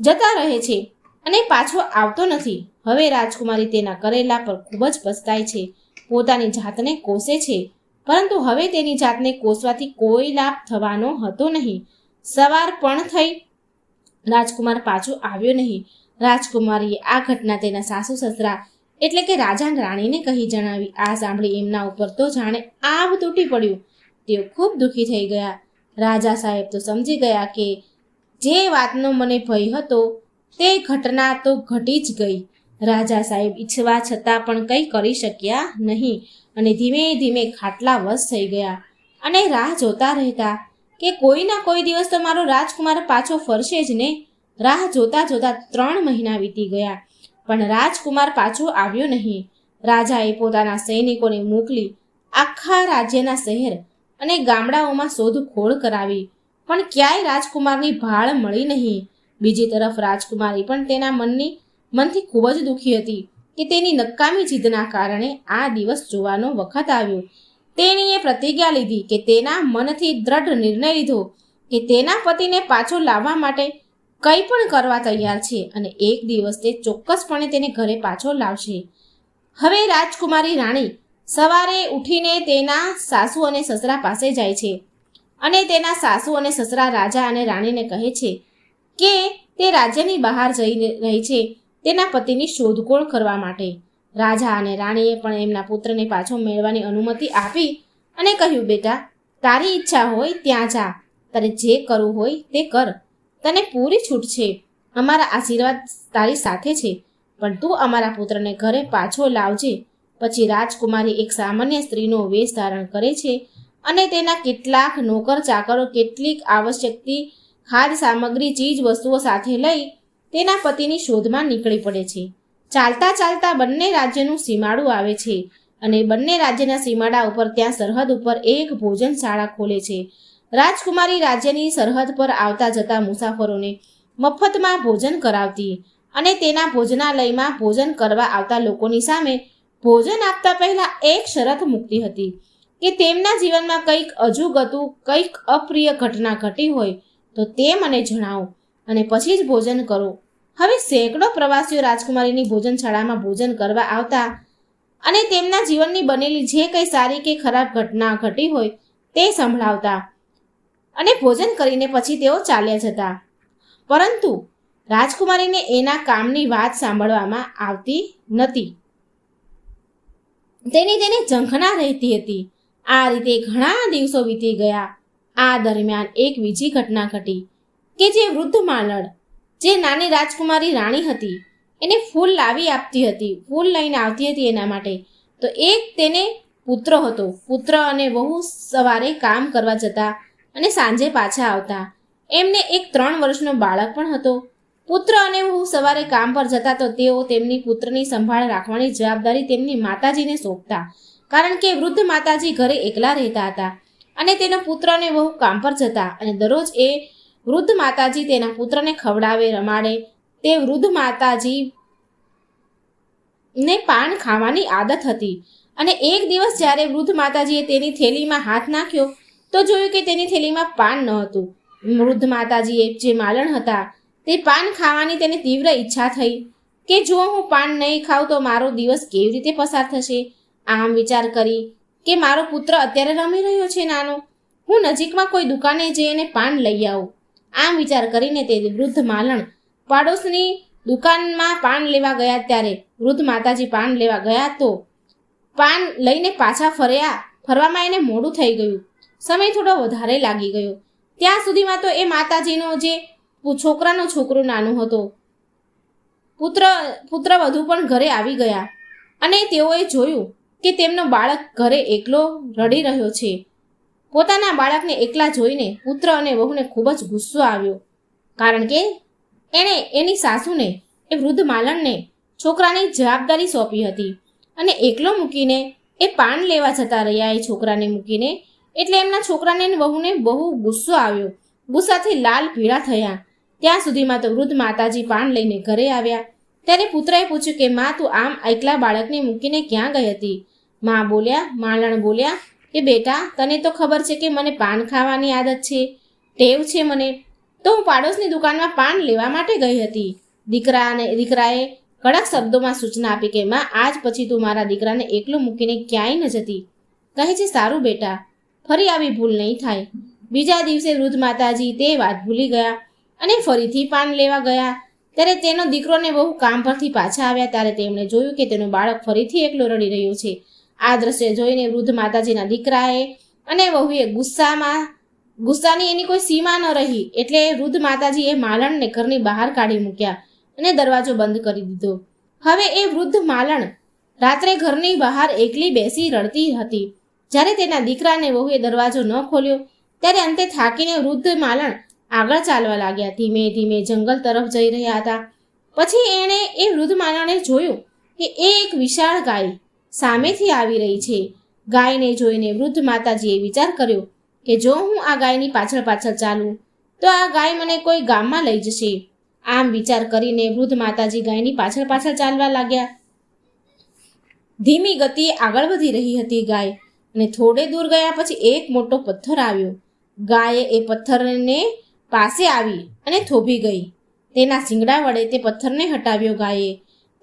જતા રહે છે અને પાછો આવતો નથી. હવે રાજકુમારી તેના કરેલા પર ખૂબ જ પસ્તાય છે, પોતાની જાતને કોસે છે, પરંતુ હવે તેની જાતને કોસવાથી કોઈ લાભ થવાનો હતો નહીં. સવાર પણ થઈ, રાજકુમાર પાછો આવ્યો નહીં. રાજકુમારીએ આ ઘટના તેના સાસુ સસરા એટલે કે રાજા અને રાણીને કહી જણાવી. આ સાંભળી એમના ઉપર તો જાણે આભ તૂટી પડ્યું. તેઓ ખૂબ દુઃખી થઈ ગયા. રાજા સાહેબ તો સમજી ગયા કે જે વાતનો મને ભય હતો તે ઘટના તો ઘટી જ ગઈ. રાજા સાહેબ ઈચ્છવા છતાં પણ કંઈ કરી શક્યા નહીં અને ધીમે ધીમે ખાટલા વશ થઈ ગયા અને રાહ જોતા રહેતા કે કોઈના કોઈ દિવસ તો મારો રાજકુમાર પાછો ફરશે જ ને. રાહ જોતા જોતા 3 મહિના વીતી ગયા, પણ રાજકુમાર પાછો આવ્યો નહીં. રાજાએ પોતાના સૈનિકોને મોકલી આખા રાજ્યના શહેર અને ગામડાઓમાં શોધખોળ કરાવી, પણ ક્યાંય રાજકુમારની ભાળ મળી નહીં. બીજી તરફ રાજકુમારી પણ તેના મનથી ખૂબ જ દુઃખી હતી કે તેની નકામી જીદના કારણે આ દિવસ જોવાનો વખત આવ્યો. તેણીએ પ્રતિજ્ઞા લીધી કે તેના મનથી દ્રઢ નિર્ણય લીધો કે તેના પતિને પાછો લાવવા માટે કંઈ પણ કરવા તૈયાર છે અને એક દિવસ તે ચોક્કસપણે તેને ઘરે પાછો લાવશે. હવે રાજકુમારી રાણી સવારે ઉઠીને તેના સાસુ અને સસરા પાસે જાય છે અને તેના સાસુ અને સસરા રાજા અને રાણીને કહે છે કે તે રાજ્યની બહાર જઈ રહી છે તેના પતિની શોધખોળ કરવા માટે. રાજા અને રાણીએ પણ એમના પુત્રને પાછો મેળવવાની અનુમતિ આપી અને કહ્યું, બેટા, તારી ઈચ્છા હોય ત્યાં જા, તારે જે કરવું હોય તે કર, તને પૂરી છૂટ છે. અમારા આશીર્વાદ તારી સાથે છે, પણ તું અમારા પુત્રને ઘરે પાછો લાવજે. પછી રાજકુમારી એક સામાન્ય સ્ત્રીનો વેશ ધારણ કરે છે અને તેના કેટલાક નોકર ચાકરો કેટલીક આવશ્યકતી ખાદ્ય સામગ્રી ચીજ વસ્તુઓ સાથે લઈ તેના પતિની શોધમાં નીકળી પડે છે. ચાલતા ચાલતા બંને રાજ્યનું સીમાડું આવે છે અને બંને રાજ્યના સીમાડા ઉપર ત્યાં સરહદ ઉપર એક ભોજનશાળા ખોલે છે. રાજકુમારી રાજ્યની સરહદ પર આવતા જતા મુસાફરોને મફતમાં ભોજન કરાવતી અને તેના ભોજનાલયમાં ભોજન કરવા આવતા લોકોની સામે ભોજન આપતા પહેલા એક શરત મૂકતી હતી કે તેમના જીવનમાં કંઈક અજુગતું, કંઈક અપ્રિય ઘટના ઘટી હોય તો તે મને જણાવો અને પછી જ ભોજન કરો. હવે સેંકડો પ્રવાસીઓ રાજકુમારીની ભોજનશાળામાં ભોજન કરવા આવતા અને તેમના જીવનની બનેલી જે કંઈ સારી કે ખરાબ ઘટના ઘટી હોય તે સંભળાવતા અને ભોજન કરીને પછી તેઓ ચાલ્યા જતા. પરંતુ રાજકુમારીને એના કામની વાત સાંભળવામાં આવતી નથી. તેને ઝંખના રહેતી હતી. આ રીતે ઘણા દિવસો વીતી ગયા. આ દરમિયાન એક બીજી ઘટના ઘટી કે જે વૃદ્ધ માલણ, જે નાની રાજકુમારી રાણી હતી, એને ફૂલ લાવી આપતી હતી, ફૂલ લઈને આવતી હતી એના માટે. તો એક તેને પુત્ર હતો. પુત્ર અને વહુ સવારે કામ કરવા જતા અને સાંજે પાછા આવતા. એમને એક 3 વર્ષનો બાળક પણ હતો. પુત્ર અને વહુ સવારે કામ પર જતા તો તેઓ તેમની પુત્રની સંભાળ રાખવાની જવાબદારી તેમની માતાજીને સોંપતા, કારણ કે વૃદ્ધ માતાજી ઘરે એકલા રહેતા હતા અને તેનો પુત્ર અને વહુ કામ પર જતા અને દરરોજ એ વૃદ્ધ માતાજી તેના પુત્રને ખવડાવે, રમાડે. તે વૃદ્ધ માતાજીને પાન ખાવાની આદત હતી અને એક દિવસ જ્યારે વૃદ્ધ માતાજીએ તેની થેલીમાં હાથ નાખ્યો તો જોયું કે તેની થેલીમાં પાન ન હતું. વૃદ્ધ માતાજીએ જે માલણ હતા તે પાન ખાવાની તેને તીવ્ર ઈચ્છા થઈ કે જો હું પાન નહીં ખાઉં તો મારો દિવસ કેવી રીતે પસાર થશે. આમ વિચાર કરી કે મારો પુત્ર અત્યારે રમી રહ્યો છે નાનો, હું નજીકમાં કોઈ દુકાને જઈને પાન લઈ આવું. આમ વિચાર કરીને તે વૃદ્ધ માલણ પાડોશની દુકાનમાં પાન લેવા ગયા. ત્યારે વૃદ્ધ માતાજી પાન લેવા ગયા તો પાન લઈને પાછા ફરવામાં એને મોડું થઈ ગયું. સમય થોડો વધારે લાગી ગયો. ત્યાં સુધીમાં તો એ માતાજીનો જે છોકરાનો છોકરો નાનો હતો, પુત્ર વધુ પણ ઘરે આવી ગયા અને તેઓએ જોયું કે તેમનો બાળક ઘરે એકલો રડી રહ્યો છે. પોતાના બાળકને એકલા જોઈને પુત્ર અને વહુને ખૂબ જ ગુસ્સો આવ્યો, કારણ કે એણે એની સાસુને, એ વૃદ્ધ માલણને છોકરાની જવાબદારી સોંપી હતી અને એકલો મૂકીને એ પાન લેવા જતા રહ્યા એ છોકરાને મૂકીને. એટલે એમના છોકરાને અને વહુને બહુ ગુસ્સો આવ્યો, ગુસ્સાથી લાલ પીળા થયા. ત્યાં સુધીમાં તો વૃદ્ધ માતાજી પાન લઈને ઘરે આવ્યા. ત્યારે પુત્રએ પૂછ્યું કે માં, તું આમ એકલા બાળકને મૂકીને ક્યાં ગઈ હતી? માલણ બોલ્યા કે બેટા, તને તો ખબર છે કે મને પાન ખાવાની આદત છે, ટેવ છે મને, તો હું પાડોશની દુકાનમાં પાન લેવા માટે ગઈ હતી. દીકરાએ કડક શબ્દોમાં સૂચના આપી કે માં, આજ પછી તું મારા દીકરાને એકલો મૂકીને ક્યાંય ન જતી. કહે છે, સારું બેટા, ફરી આવી ભૂલ નહીં થાય. બીજા દિવસે વૃદ્ધ માતાજી તે વાત ભૂલી ગયા અને ફરીથી પાન લેવા ગયા. ત્યારે તેનો દીકરોને બહુ કામ પરથી પાછા આવ્યા ત્યારે તેમણે જોયું કે તેનું બાળક ફરીથી એકલો રડી રહ્યું છે. આ દ્રશ્ય જોઈને વૃદ્ધ માતાજીના દીકરાએ અને વહુએ ગુસ્સાની એની કોઈ સીમા ન રહી. એટલે વૃદ્ધ માતાજીએ માલણને ઘરની બહાર કાઢી મૂક્યા અને દરવાજો બંધ કરી દીધો. હવે એ વૃદ્ધ માલણ રાત્રે ઘરની બહાર એકલી બેસી રડતી હતી. જ્યારે તેના દીકરા અને વહુએ દરવાજો ન ખોલ્યો ત્યારે અંતે થાકીને વૃદ્ધ માલણ આગળ ચાલવા લાગ્યા. ધીમે ધીમે જંગલ તરફ જઈ રહ્યા હતા. પછી એણે એ વૃદ્ધ માલણે જોયું કે એક વિશાળ ગાય સામેથી આવી રહી છે. ગાયને જોઈને વૃદ્ધ માતાજીએ વિચાર કર્યો કે જો હું આ ગાયની પાછળ પાછળ ચાલું તો આ ગાય મને કોઈ ગામમાં લઈ જશે. આમ વિચાર કરીને વૃદ્ધ માતાજી ગાયની પાછળ પાછળ ચાલવા લાગ્યા. ધીમી ગતિએ આગળ વધી રહી હતી ગાય, અને થોડે દૂર ગયા પછી એક મોટો પથ્થર આવ્યો. ગાયે એ પથ્થરને પાસે આવી અને થોભી ગઈ. તેના શિંગડા વડે તે પથ્થરને હટાવ્યો ગાયે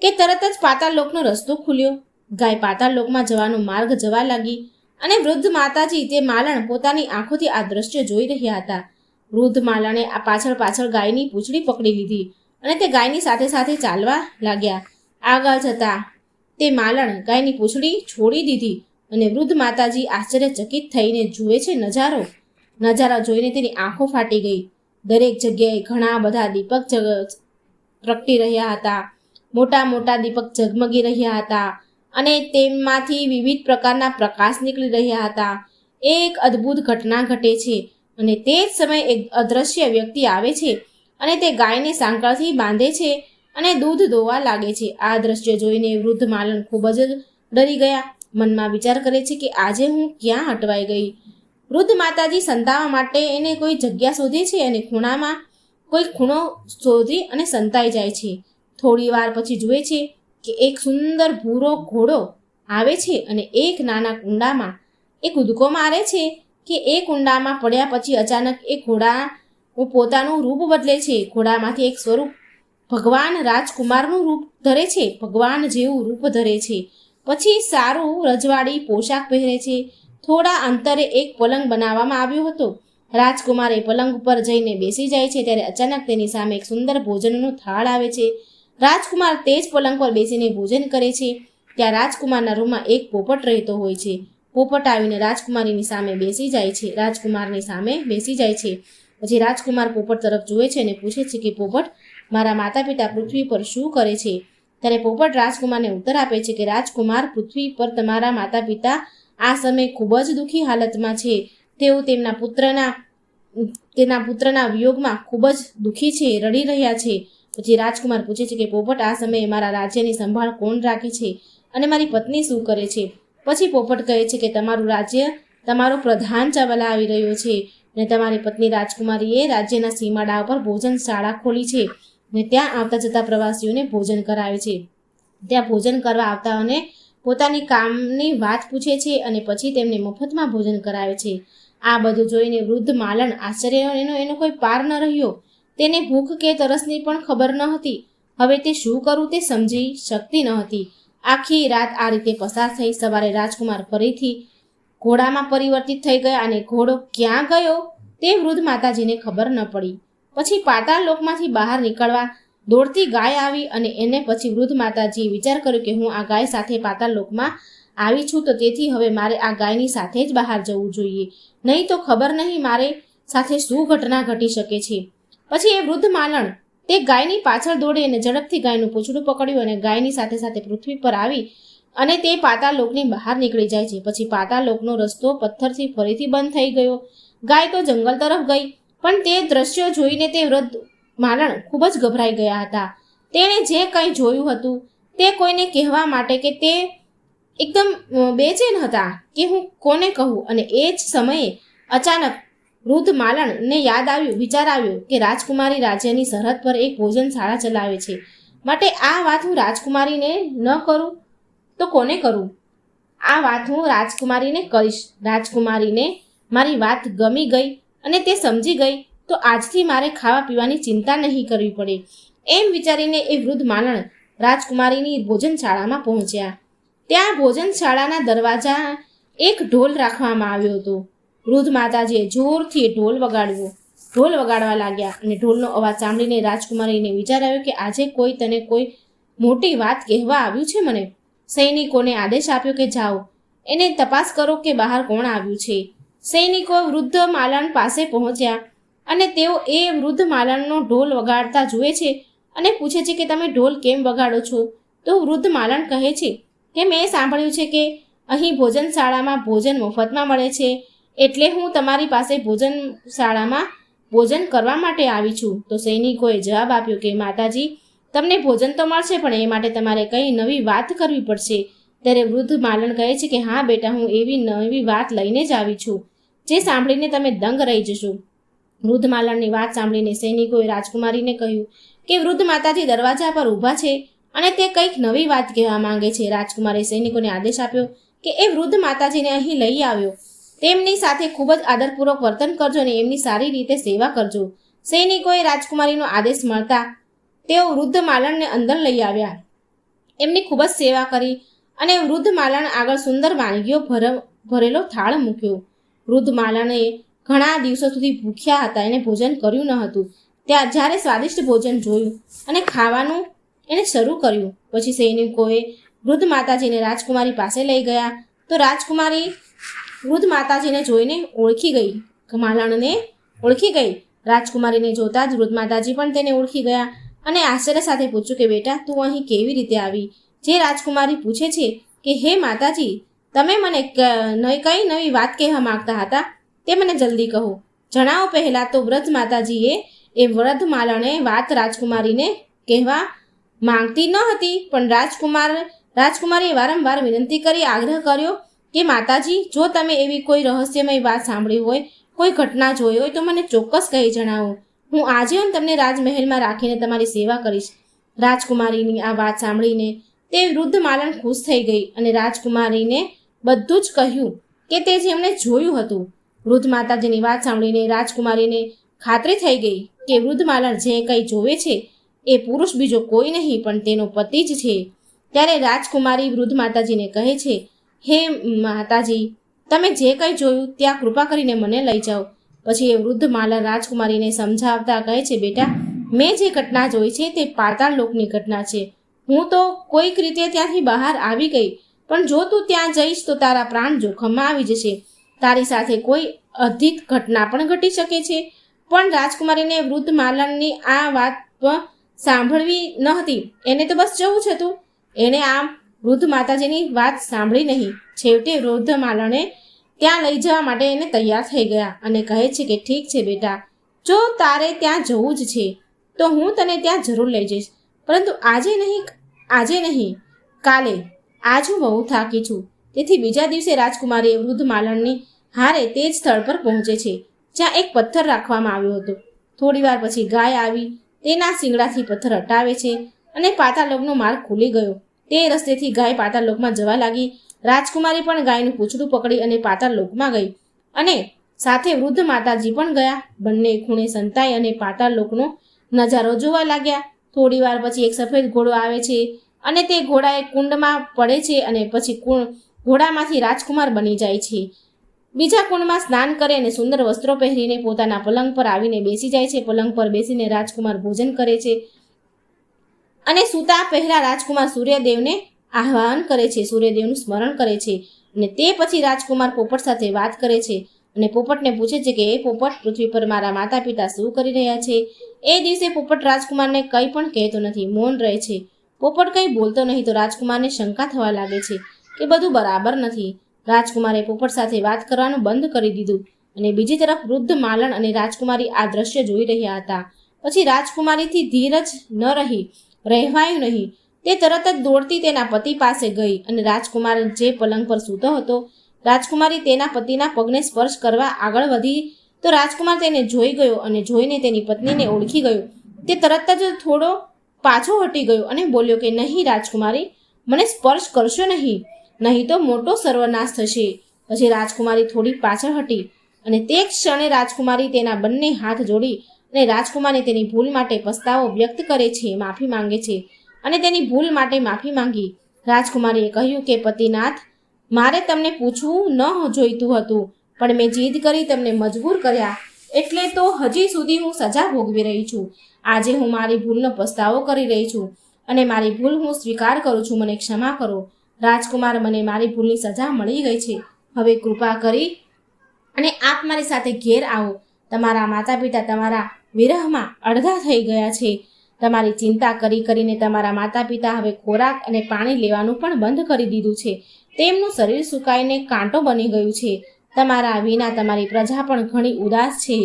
કે તરત જ પાતાળ લોકનો રસ્તો ખુલ્યો. ગાય પાતાળ લોકમાં જવાનો માર્ગ જવા લાગી અને વૃદ્ધ માતાજી તે માલણ પોતાની આંખોથી આ દ્રશ્ય જોઈ રહ્યા હતા. વૃદ્ધ માલણે આ પાછળ ગાયની પૂંછડી પકડી લીધી અને તે ગાયની સાથે સાથે ચાલવા લાગ્યા. આગળ જતા તે માલણ ગાયની પૂંછડી છોડી દીધી અને વૃદ્ધ માતાજી આશ્ચર્યચકિત થઈને જુએ છે નજારા જોઈને તેની આંખો ફાટી ગઈ. દરેક જગ્યાએ ઘણા બધા દીપક પ્રગટી રહ્યા હતા. મોટા મોટા દીપક ઝગમગી રહ્યા હતા અને તેમાંથી વિવિધ પ્રકારના પ્રકાશ નીકળી રહ્યા હતા. એક અદ્ભુત ઘટના ઘટે છે અને તે જ સમયે એક અદ્રશ્ય વ્યક્તિ આવે છે અને તે ગાયને સાંકળથી બાંધે છે અને દૂધ દોવા લાગે છે. આ દ્રશ્ય જોઈને વૃદ્ધ માલણ ખૂબ જ ડરી ગયા. મનમાં વિચાર કરે છે કે આજે હું ક્યાં અટવાઈ ગઈ. વૃદ્ધ માતાજી સંતાવા માટે એને કોઈ જગ્યા શોધે છે અને કોઈ ખૂણો શોધી અને સંતાઈ જાય છે. થોડી વાર પછી જુએ છે કે એક સુંદર ભૂરો ઘોડો આવે છે અને એક નાના કુંડામાં એ કૂદકો મારે છે કે એ કુંડામાં પડ્યા પછી અચાનક એ ઘોડા પોતાનું રૂપ બદલે છે. ઘોડામાંથી એક સ્વરૂપ ભગવાન રાજકુમારનું રૂપ ધરે છે, ભગવાન જેવું રૂપ ધરે છે. પછી સારું રજવાડી પોશાક પહેરે છે. થોડા અંતરે એક પલંગ બનાવવામાં આવ્યો હતો. રાજકુમાર એ પલંગ ઉપર જઈને બેસી જાય છે ત્યારે અચાનક તેની સામે એક સુંદર ભોજનનો થાળ આવે છે. રાજકુમાર તે જ પલંગ પર બેસીને ભોજન કરે છે. ત્યાં રાજકુમારના રૂમમાં એક પોપટ રહેતો હોય છે. પોપટ આવીને રાજકુમારની સામે બેસી જાય છે. પછી રાજકુમાર પોપટ તરફ જુએ છે અને પૂછે છે કે પોપટ, મારા માતા પિતા પૃથ્વી પર શું કરે છે? ત્યારે પોપટ રાજકુમારને ઉત્તર આપે છે કે રાજકુમાર, પૃથ્વી પર તમારા માતા પિતા આ સમયે ખૂબ જ દુઃખી હાલતમાં છે. તેઓ તેના પુત્રના વિયોગમાં ખૂબ જ દુઃખી છે, રડી રહ્યા છે. પછી રાજકુમાર પૂછે છે કે પોપટ, આ સમયે મારા રાજ્યની સંભાળ કોણ રાખે છે અને મારી પત્ની શું કરે છે? પછી પોપટ કહે છે કે તમારું રાજ્ય તમારો પ્રધાન ચલાવી રહ્યો છે અને તમારી પત્ની રાજકુમારીએ રાજ્યના સીમાડા ઉપર ભોજનશાળા ખોલી છે અને ત્યાં આવતા જતા પ્રવાસીઓને ભોજન કરાવે છે. ત્યાં ભોજન કરવા આવતાઓને પોતાની કામની વાત પૂછે છે અને પછી તેમને મફતમાં ભોજન કરાવે છે. આ બધું જોઈને વૃદ્ધ માલણ આશ્ચર્ય એનો કોઈ પાર ન રહ્યો. તેને ભૂખ કે તરસની પણ ખબર ન હતી. હવે તે શું કરવું તે સમજી શકતી ન હતી. આખી રાત આ રીતે પસાર થઈ. સવારે રાજકુમાર ફરીથી ઘોડામાં પરિવર્તિત થઈ ગયા અને ઘોડો ક્યાં ગયો તે વૃદ્ધ માતાજીને ખબર ન પડી. પછી પાતાળ લોકમાંથી બહાર નીકળવા દોડતી ગાય આવી અને એને પછી વૃદ્ધ માતાજીએ વિચાર કર્યો કે હું આ ગાય સાથે પાતાળ લોકમાં આવી છું, તો તેથી હવે મારે આ ગાયની સાથે જ બહાર જવું જોઈએ, નહીં તો ખબર નહીં મારે સાથે શું ઘટના ઘટી શકે છે. પછી એ વૃદ્ધ માલણ તે ગાયની પાછળ દોડી અને ઝડપથી ગાયનું પૂંછડું પકડ્યું અને ગાયની સાથે સાથે પૃથ્વી પર આવી અને તે પાતાળ લોકની બહાર નીકળી જાય છે. પછી પાતાળ લોકનો રસ્તો પથ્થરથી ફરીથી બંધ થઈ ગયો. ગાય તો જંગલ તરફ ગઈ, પણ તે દ્રશ્યો જોઈને તે વૃદ્ધ માલણ ખૂબ જ ગભરાઈ ગયા હતા. તેણે જે કંઈ જોયું હતું તે કોઈને કહેવા માટે કે તે એકદમ બેચેન હતા કે હું કોને કહું. અને એ જ સમયે અચાનક વૃદ્ધ માલણને વિચાર આવ્યો કે રાજકુમારી રાજ્યની સરહદ પર એક ભોજનશાળા ચલાવે છે, માટે આ વાત હું રાજકુમારીને ન કરું તો કોને કરું? આ વાત હું રાજકુમારીને કહીશ. રાજકુમારીને મારી વાત ગમી ગઈ અને તે સમજી ગઈ તો આજથી મારે ખાવા પીવાની ચિંતા નહીં કરવી પડે. એમ વિચારીને એ વૃદ્ધ માલણ રાજકુમારીની ભોજનશાળામાં પહોંચ્યા. ત્યાં ભોજનશાળાના દરવાજા એક ઢોલ રાખવામાં આવ્યો હતો. વૃદ્ધ માતાજીએ જોરથી ઢોલ વગાડવા લાગ્યા અને ઢોલનો અવાજ સાંભળીને રાજકુમારીને વિચાર આવ્યો કે આજે કોઈ મોટી વાત કહેવા આવ્યું છે મને. સૈનિકોને આદેશ આપ્યો કે જાઓ, એને તપાસ કરો કે બહાર કોણ આવ્યું છે. સૈનિકો વૃદ્ધ માલણ પાસે પહોંચ્યા અને તેઓ એ વૃદ્ધ માલણનો ઢોલ વગાડતા જુએ છે અને પૂછે છે કે તમે ઢોલ કેમ વગાડો છો? તો વૃદ્ધ માલણ કહે છે કે મેં સાંભળ્યું છે કે અહીં ભોજનશાળામાં ભોજન મફતમાં મળે છે, એટલે હું તમારી પાસે ભોજનશાળામાં ભોજન કરવા માટે આવી છું. તો સૈનિકોએ જવાબ આપ્યો કે માતાજી, તમને ભોજન તો મળશે, પણ એ માટે તમારે કંઈ નવી વાત કરવી પડશે. ત્યારે વૃદ્ધ માલણ કહે છે કે હા બેટા, હું એવી નવી વાત લઈને જ આવી છું જે સાંભળીને તમે દંગ રહી જશો. વૃદ્ધ માલણની વાત સાંભળીને સૈનિકોએ રાજકુમારીને કહ્યું કે વૃદ્ધ માતાજી દરવાજા પર ઊભા છે અને તે કંઈક નવી વાત કહેવા માંગે છે. રાજકુમારે સૈનિકોને આદેશ આપ્યો કે એ વૃદ્ધ માતાજીને અહીં લઈ આવ્યો. તેમની સાથે ખૂબ જ આદરપૂર્વક વર્તન કરજો અને એમની સારી રીતે સેવા કરજો. સૈનિકોએ રાજકુમારીનો આદેશ મળતા તેઓ વૃદ્ધ માલણને અંદર લઈ આવ્યા. એમની ખૂબ જ સેવા કરી અને વૃદ્ધ માલણ આગળ સુંદર વાનગીઓ ભરેલો થાળ મૂક્યો. વૃદ્ધ માલણે ઘણા દિવસો સુધી ભૂખ્યા હતા, એને ભોજન કર્યું ન હતું. ત્યાં જ્યારે સ્વાદિષ્ટ ભોજન જોયું અને ખાવાનું એને શરૂ કર્યું, પછી સૈનિકોએ વૃદ્ધ માતાજીને રાજકુમારી પાસે લઈ ગયા. તો રાજકુમારી વૃદ્ધ માતાજીને જોઈને માલણને ઓળખી ગઈ. રાજકુમારીને જોતા જ વૃદ્ધ માતાજી પણ તેને ઓળખી ગયા અને આશ્ચર્ય સાથે પૂછ્યું કે બેટા, તું અહીં કેવી રીતે આવી? જે રાજકુમારી પૂછે છે કે હે માતાજી, તમે મને કઈ નવી વાત કહેવા માંગતા હતા તે મને જલ્દી કહો, જણાવો. પહેલાં તો વૃદ્ધ માતાજીએ એ વૃદ્ધ માલણે વાત રાજકુમારીને કહેવા માંગતી ન હતી, પણ રાજકુમારીએ વારંવાર વિનંતી કરી, આગ્રહ કર્યો કે માતાજી, જો તમે એવી કોઈ રહસ્યમય વાત સાંભળી હોય, કોઈ ઘટના જોઈ હોય તો મને ચોક્કસ કહી જણાવો. હું આજીવન તમને રાજમહેલમાં રાખીને તમારી સેવા કરીશ. રાજકુમારીની આ વાત સાંભળીને તે વૃદ્ધ માલણ ખુશ થઈ ગઈ અને રાજકુમારીને બધું જ કહ્યું કે તે જેમણે જોયું હતું. વૃદ્ધ માતાજીની વાત સાંભળીને રાજકુમારીને ખાતરી થઈ ગઈ કે વૃદ્ધ માલણ જે કંઈ જોવે છે એ પુરુષ બીજો કોઈ નહીં પણ તેનો પતિ જ છે. ત્યારે રાજકુમારી વૃદ્ધ માતાજીને કહે છે, હે માતાજી, તમે જે કંઈ જોયું ત્યાં કૃપા કરીને મને લઈ જાઓ. પછી એ વૃદ્ધ માલણ રાજકુમારીને સમજાવતા કહે છે, બેટા, મેં જે ઘટના જોઈ છે તે પાતાળ લોકની ઘટના છે. હું તો કોઈક રીતે ત્યાંથી બહાર આવી ગઈ, પણ જો તું ત્યાં જઈશ તો તારા પ્રાણ જોખમમાં આવી જશે. તારી સાથે કોઈ અધિક ઘટના પણ ઘટી શકે છે. પણ રાજકુમારીને વૃદ્ધ માલણની આ વાત સાંભળવી ન હતી. એને તો બસ જવું જ હતું. એણે આમ વૃદ્ધ માતાજીની વાત સાંભળી નહીં. છેવટે વૃદ્ધ માલણે ત્યાં લઈ જવા માટે એને તૈયાર થઈ ગયા અને કહે છે કે ઠીક છે બેટા, જો તારે ત્યાં જવું જ છે તો હું તને ત્યાં જરૂર લઈ જઈશ, પરંતુ આજે નહીં કાલે. આજ હું બહુ થાકી છું. તેથી બીજા દિવસે રાજકુમારી વૃદ્ધ માલણની હારે તે જ સ્થળ પર પહોંચે છે જ્યાં એક પથ્થર રાખવામાં આવ્યો હતો. થોડી વાર પછી ગાય આવી તેના શિંગડાથી પથ્થર હટાવે છે અને પાતાળલોકનો માર્ગ ખુલી ગયો. તે રસ્તેથી ગાય પાતાળલોકમાં જવા લાગી. રાજકુમારી પણ ગાયનું પૂંછડું પકડી અને પાતાળલોકમાં ગઈ અને સાથે વૃદ્ધ માતાજી પણ ગયા. બંને ખૂણે સંતાઈ અને પાતાળલોકનો નજારો જોવા લાગ્યા. થોડી વાર પછી એક સફેદ ઘોડો આવે છે અને તે ઘોડા એક કુંડમાં પડે છે અને પછી ઘોડામાંથી રાજકુમાર બની જાય છે. બીજા કુંડમાં સ્નાન કરે અને સુંદર વસ્ત્રો પહેરીને પોતાના પલંગ પર આવીને બેસી જાય છે. પલંગ પર બેસીને રાજકુમાર ભોજન કરે છે અને સૂતા પહેલા રાજકુમાર સૂર્યદેવને આહ્વાન કરે છે, સૂર્યદેવનું સ્મરણ કરે છે અને તે પછી રાજકુમાર પોપટ સાથે વાત કરે છે અને પોપટને પૂછે છે કે એ પોપટ, પૃથ્વી પર મારા માતા પિતા શું કરી રહ્યા છે? એ દિવસે પોપટ રાજકુમારને કંઈ પણ કહેતો નથી, મૌન રહે છે. પોપટ કંઈ બોલતો નહીં તો રાજકુમારને શંકા થવા લાગે છે કે બધું બરાબર નથી. રાજકુમારે પોપટ સાથે વાત કરવાનું બંધ કરી દીધું અને બીજી તરફ વૃદ્ધ માલણ અને રાજકુમારી આ દ્રશ્ય જોઈ રહ્યા હતા. પછી રાજકુમારીથી ધીરજ ન રહેવાયું નહીં. તે તરત જ દોડતી તેના પતિ પાસે ગઈ અને રાજકુમાર જે પલંગ પર સૂતો હતો, રાજકુમારી તેના પતિના પગને સ્પર્શ કરવા આગળ વધી તો રાજકુમાર તેને જોઈ ગયો અને જોઈને તેની પત્નીને ઓળખી ગયો. તે તરત જ થોડો પાછો હટી ગયો અને બોલ્યો કે નહીં રાજકુમારી, મને સ્પર્શ કરશો નહીં તો મોટો સર્વનાશ થશે. પછી રાજકુમારી થોડી પાછળ હટી અને તે ક્ષણે રાજકુમારી તેના બંને હાથ જોડી અને રાજકુમારને તેની ભૂલ માટે પસ્તાવો વ્યક્ત કરે છે, માફી માંગે છે અને તેની ભૂલ માટે માફી માંગી. રાજકુમારીએ કહ્યું કે પતિનાથ, મારે તમને પૂછવું ન જોઈતું હતું, પણ મેં જીદ કરી તમને મજબૂર કર્યા, એટલે તો હજી સુધી હું સજા ભોગવી રહી છું. આજે હું મારી ભૂલનો પસ્તાવો કરી રહી છું અને મારી ભૂલ હું સ્વીકાર કરું છું. મને ક્ષમા કરો રાજકુમાર, મને મારી ભૂલની સજા મળી ગઈ છે. હવે કૃપા કરી અને આપ મારી સાથે ઘેર આવો. તમારા માતા પિતા તમારા વિરહમાં અડધા થઈ ગયા છે. તમારી ચિંતા કરીને તમારા માતા પિતા હવે ખોરાક અને પાણી લેવાનું પણ બંધ કરી દીધું છે. તેમનું શરીર સુકાઈને કાંટો બની ગયું છે. તમારા વિના તમારી પ્રજા પણ ઘણી ઉદાસ છે.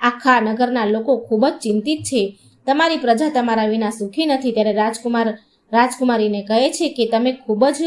આખા નગરના લોકો ખૂબ જ ચિંતિત છે. તમારી પ્રજા તમારા વિના સુખી નથી. ત્યારે રાજકુમારીને કહે છે કે તમે ખૂબ જ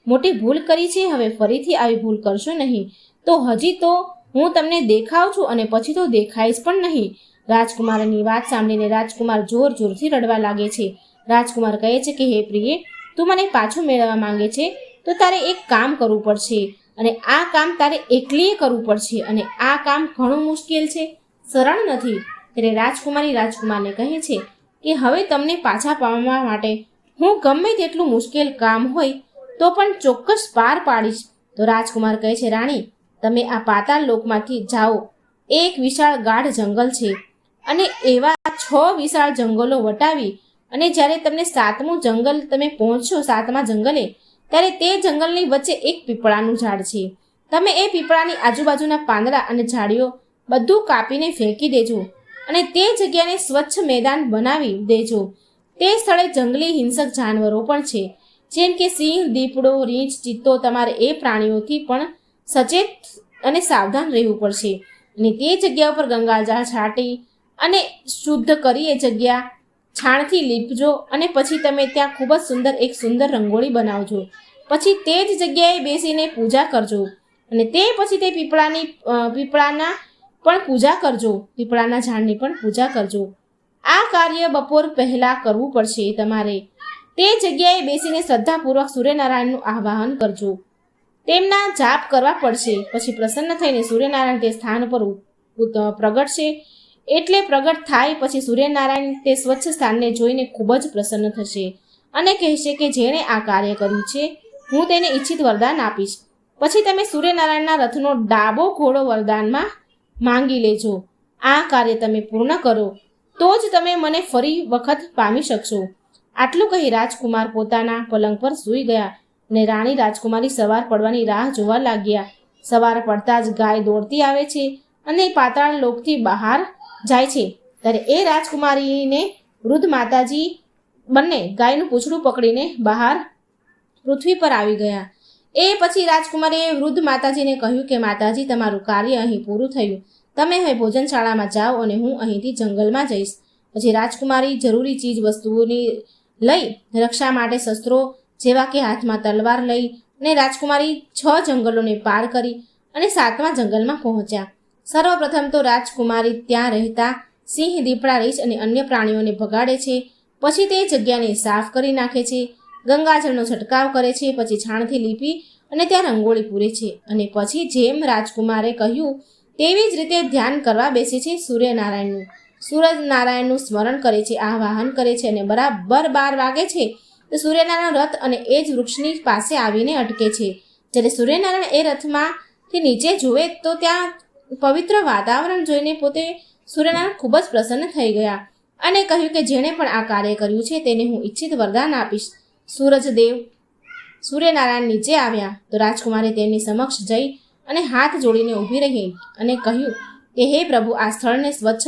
મોટી ભૂલ કરી છે. હવે ફરીથી આવી ભૂલ કરશો નહીં. તો હજી તો હું તમને દેખાઉં છું અને પછી તો દેખાઈશ પણ નહીં. રાજકુમારની વાત સાંભળીને રાજકુમાર જોરથી રડવા લાગે છે. રાજકુમાર કહે છે કે હે પ્રિય, તું મને પાછું મેળવવા માંગે છે તો તારે એક કામ કરવું પડશે અને આ કામ તારે એકલીએ કરવું પડશે અને આ કામ ઘણું મુશ્કેલ છે, સરળ નથી. ત્યારે રાજકુમારી રાજકુમારને કહે છે કે હવે તમને પાછા પામવા માટે હું ગમે તેટલું મુશ્કેલ કામ હોય તો પણ ચોક્કસ પાર પાડીશ. તો રાજકુમાર કહે છે, રાણી, તમે આ પાતાળ લોકમાંથી જાઓ. એક વિશાળ ગાઢ જંગલ છે અને એવા 6 વિશાળ જંગલો વટાવી અને જ્યારે તમને 7મું જંગલ તમે પહોંચશો, 7મા જંગલે, ત્યારે તે જંગલની વચ્ચે એક પીપળાનું ઝાડ છે. તમે એ પીપળાની આજુબાજુના પાંદડા અને ઝાડીઓ બધું કાપીને ફેંકી દેજો અને તે જગ્યાને સ્વચ્છ મેદાન બનાવી દેજો. તે સ્થળે જંગલી હિંસક જાનવરો પણ છે, જેમ કે સિંહ, દીપડો, રીંછ, ચિત્તો. તમારે એ પ્રાણીઓથી પણ સચેત અને સાવધાન રહેવું પડશે અને તે જગ્યા ઉપર ગંગાજળ છાંટી અને શુદ્ધ કરી એ જગ્યા છાણથી લીપજો અને પછી તમે ત્યાં ખૂબ જ એક સુંદર રંગોળી બનાવજો. પછી તે જ જગ્યાએ બેસીને પૂજા કરજો અને તે પછી તે પીપળાના પણ પૂજા કરજો, પીપળાના ઝાડની પણ પૂજા કરજો. આ કાર્ય બપોર પહેલાં કરવું પડશે. તમારે તે જગ્યાએ બેસીને શ્રદ્ધાપૂર્વક સૂર્યનારાયણનું આવાહન કરજો, તેમના જાપ કરવા પડશે. પછી પ્રસન્ન થઈને સૂર્યનારાયણ તે સ્થાન પર પ્રગટશે. એટલે પ્રગટ થાય પછી સૂર્યનારાયણ તે સ્વચ્છ સ્થાનને જોઈને ખૂબ જ પ્રસન્ન થશે અને કહેશે કે જેણે આ કાર્ય કર્યું છે હું તેને ઈચ્છિત વરદાન આપીશ. પછી તમે સૂર્યનારાયણના રથનો ડાબો ઘોડો વરદાનમાં માંગી લેજો. આ કાર્ય તમે પૂર્ણ કરો તો જ તમે મને ફરી વખત પામી શકશો. આટલું કહી રાજકુમાર પોતાના પલંગ પર સૂઈ ગયા અને રાણી રાજકુમારી સવાર પડવાની રાહ જોવા લાગ્યા. સવાર પડતા જ ગાય દોડતી આવે છે અને પાતાળ લોકથી બહાર જાય છે. ત્યારે એ રાજકુમારીને વૃદ્ધ માતાજી બંને ગાયનું પૂંછડું પકડીને બહાર પૃથ્વી પર આવી ગયા. એ પછી રાજકુમારીએ વૃદ્ધ માતાજીને કહ્યું કે માતાજી, તમારું કાર્ય અહીં પૂરું થયું. તમે હવે ભોજનશાળામાં જાઓ અને હું અહીંથી જંગલમાં જઈશ. પછી રાજકુમારી જરૂરી ચીજ વસ્તુઓની લઈ રક્ષા માટે શસ્ત્રો જેવા કે હાથમાં તલવાર લઈ અને રાજકુમારી 6 જંગલોને પાર કરી અને 7મા જંગલમાં પહોંચ્યા. સર્વપ્રથમ તો રાજકુમારી ત્યાં રહેતા સિંહ, દીપડા, રીંછ અને અન્ય પ્રાણીઓને ભગાડે છે. પછી તે જગ્યાને સાફ કરી નાખે છે, ગંગાજળનો છંટકાવ કરે છે, પછી છાણથી લીપી અને ત્યાં રંગોળી પૂરે છે અને પછી જેમ રાજકુમારે કહ્યું તેવી જ રીતે ધ્યાન કરવા બેસે છે. સૂર્યનારાયણનું સ્મરણ કરે છે, આવાહન કરે છે અને બરાબર 12 વાગે છે તો સૂર્યનારાયણ રથ અને એ જ વૃક્ષની પાસે આવીને અટકે છે. જ્યારે સૂર્યનારાયણ એ રથમાંથી નીચે જુએ તો ત્યાં પવિત્ર વાતાવરણ જોઈને પોતે સૂર્યનારાયણ ખૂબ જ પ્રસન્ન થઈ ગયા અને કહ્યું કે જેણે પણ આ કાર્ય કર્યું છે તેને હું ઈચ્છિત વરદાન આપીશ. સૂર્યનારાયણ નીચે આવ્યા તો રાજકુમારે તેમની સમક્ષ જઈ અને હાથ જોડીને ઊભી રહી અને કહ્યું કે હે પ્રભુ, આ સ્થળને સ્વચ્છ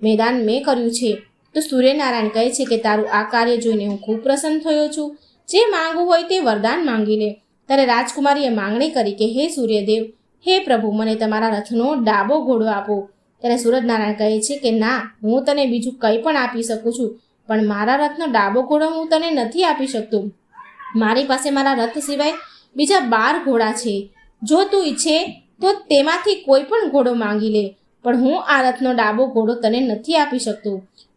મેદાન મેં કર્યું છે. તો સૂર્યનારાયણ કહે છે કે તારું આ કાર્ય જોઈને હું ખૂબ પ્રસન્ન થયો છું. જે માંગવું હોય તે વરદાન માંગી લે. ત્યારે રાજકુમારીએ માંગણી કરી કે હે સૂર્યદેવ, હે પ્રભુ, મને તમારા રથનો ડાબો ઘોડો આપો. ત્યારે સૂરજનારાયણ કહે છે કે ના, હું તને બીજું કંઈ પણ આપી શકું છું, પણ મારા રથનો ડાબો ઘોડો હું તને નથી આપી શકતો. મારી પાસે મારા રથ સિવાય બીજા 12 ઘોડા છે. જો તું ઈચ્છે તો તેમાંથી કોઈ પણ ઘોડો માંગી લે, પણ હું આ રથનો ડાબો ઘોડો તને નથી આપી શકતો.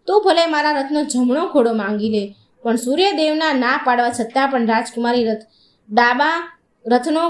તું ભલે મારા રથનો જમણો ઘોડો માંગી લે. પણ સૂર્યદેવના ના પાડવા છતાં પણ રાજકુમારી રથનો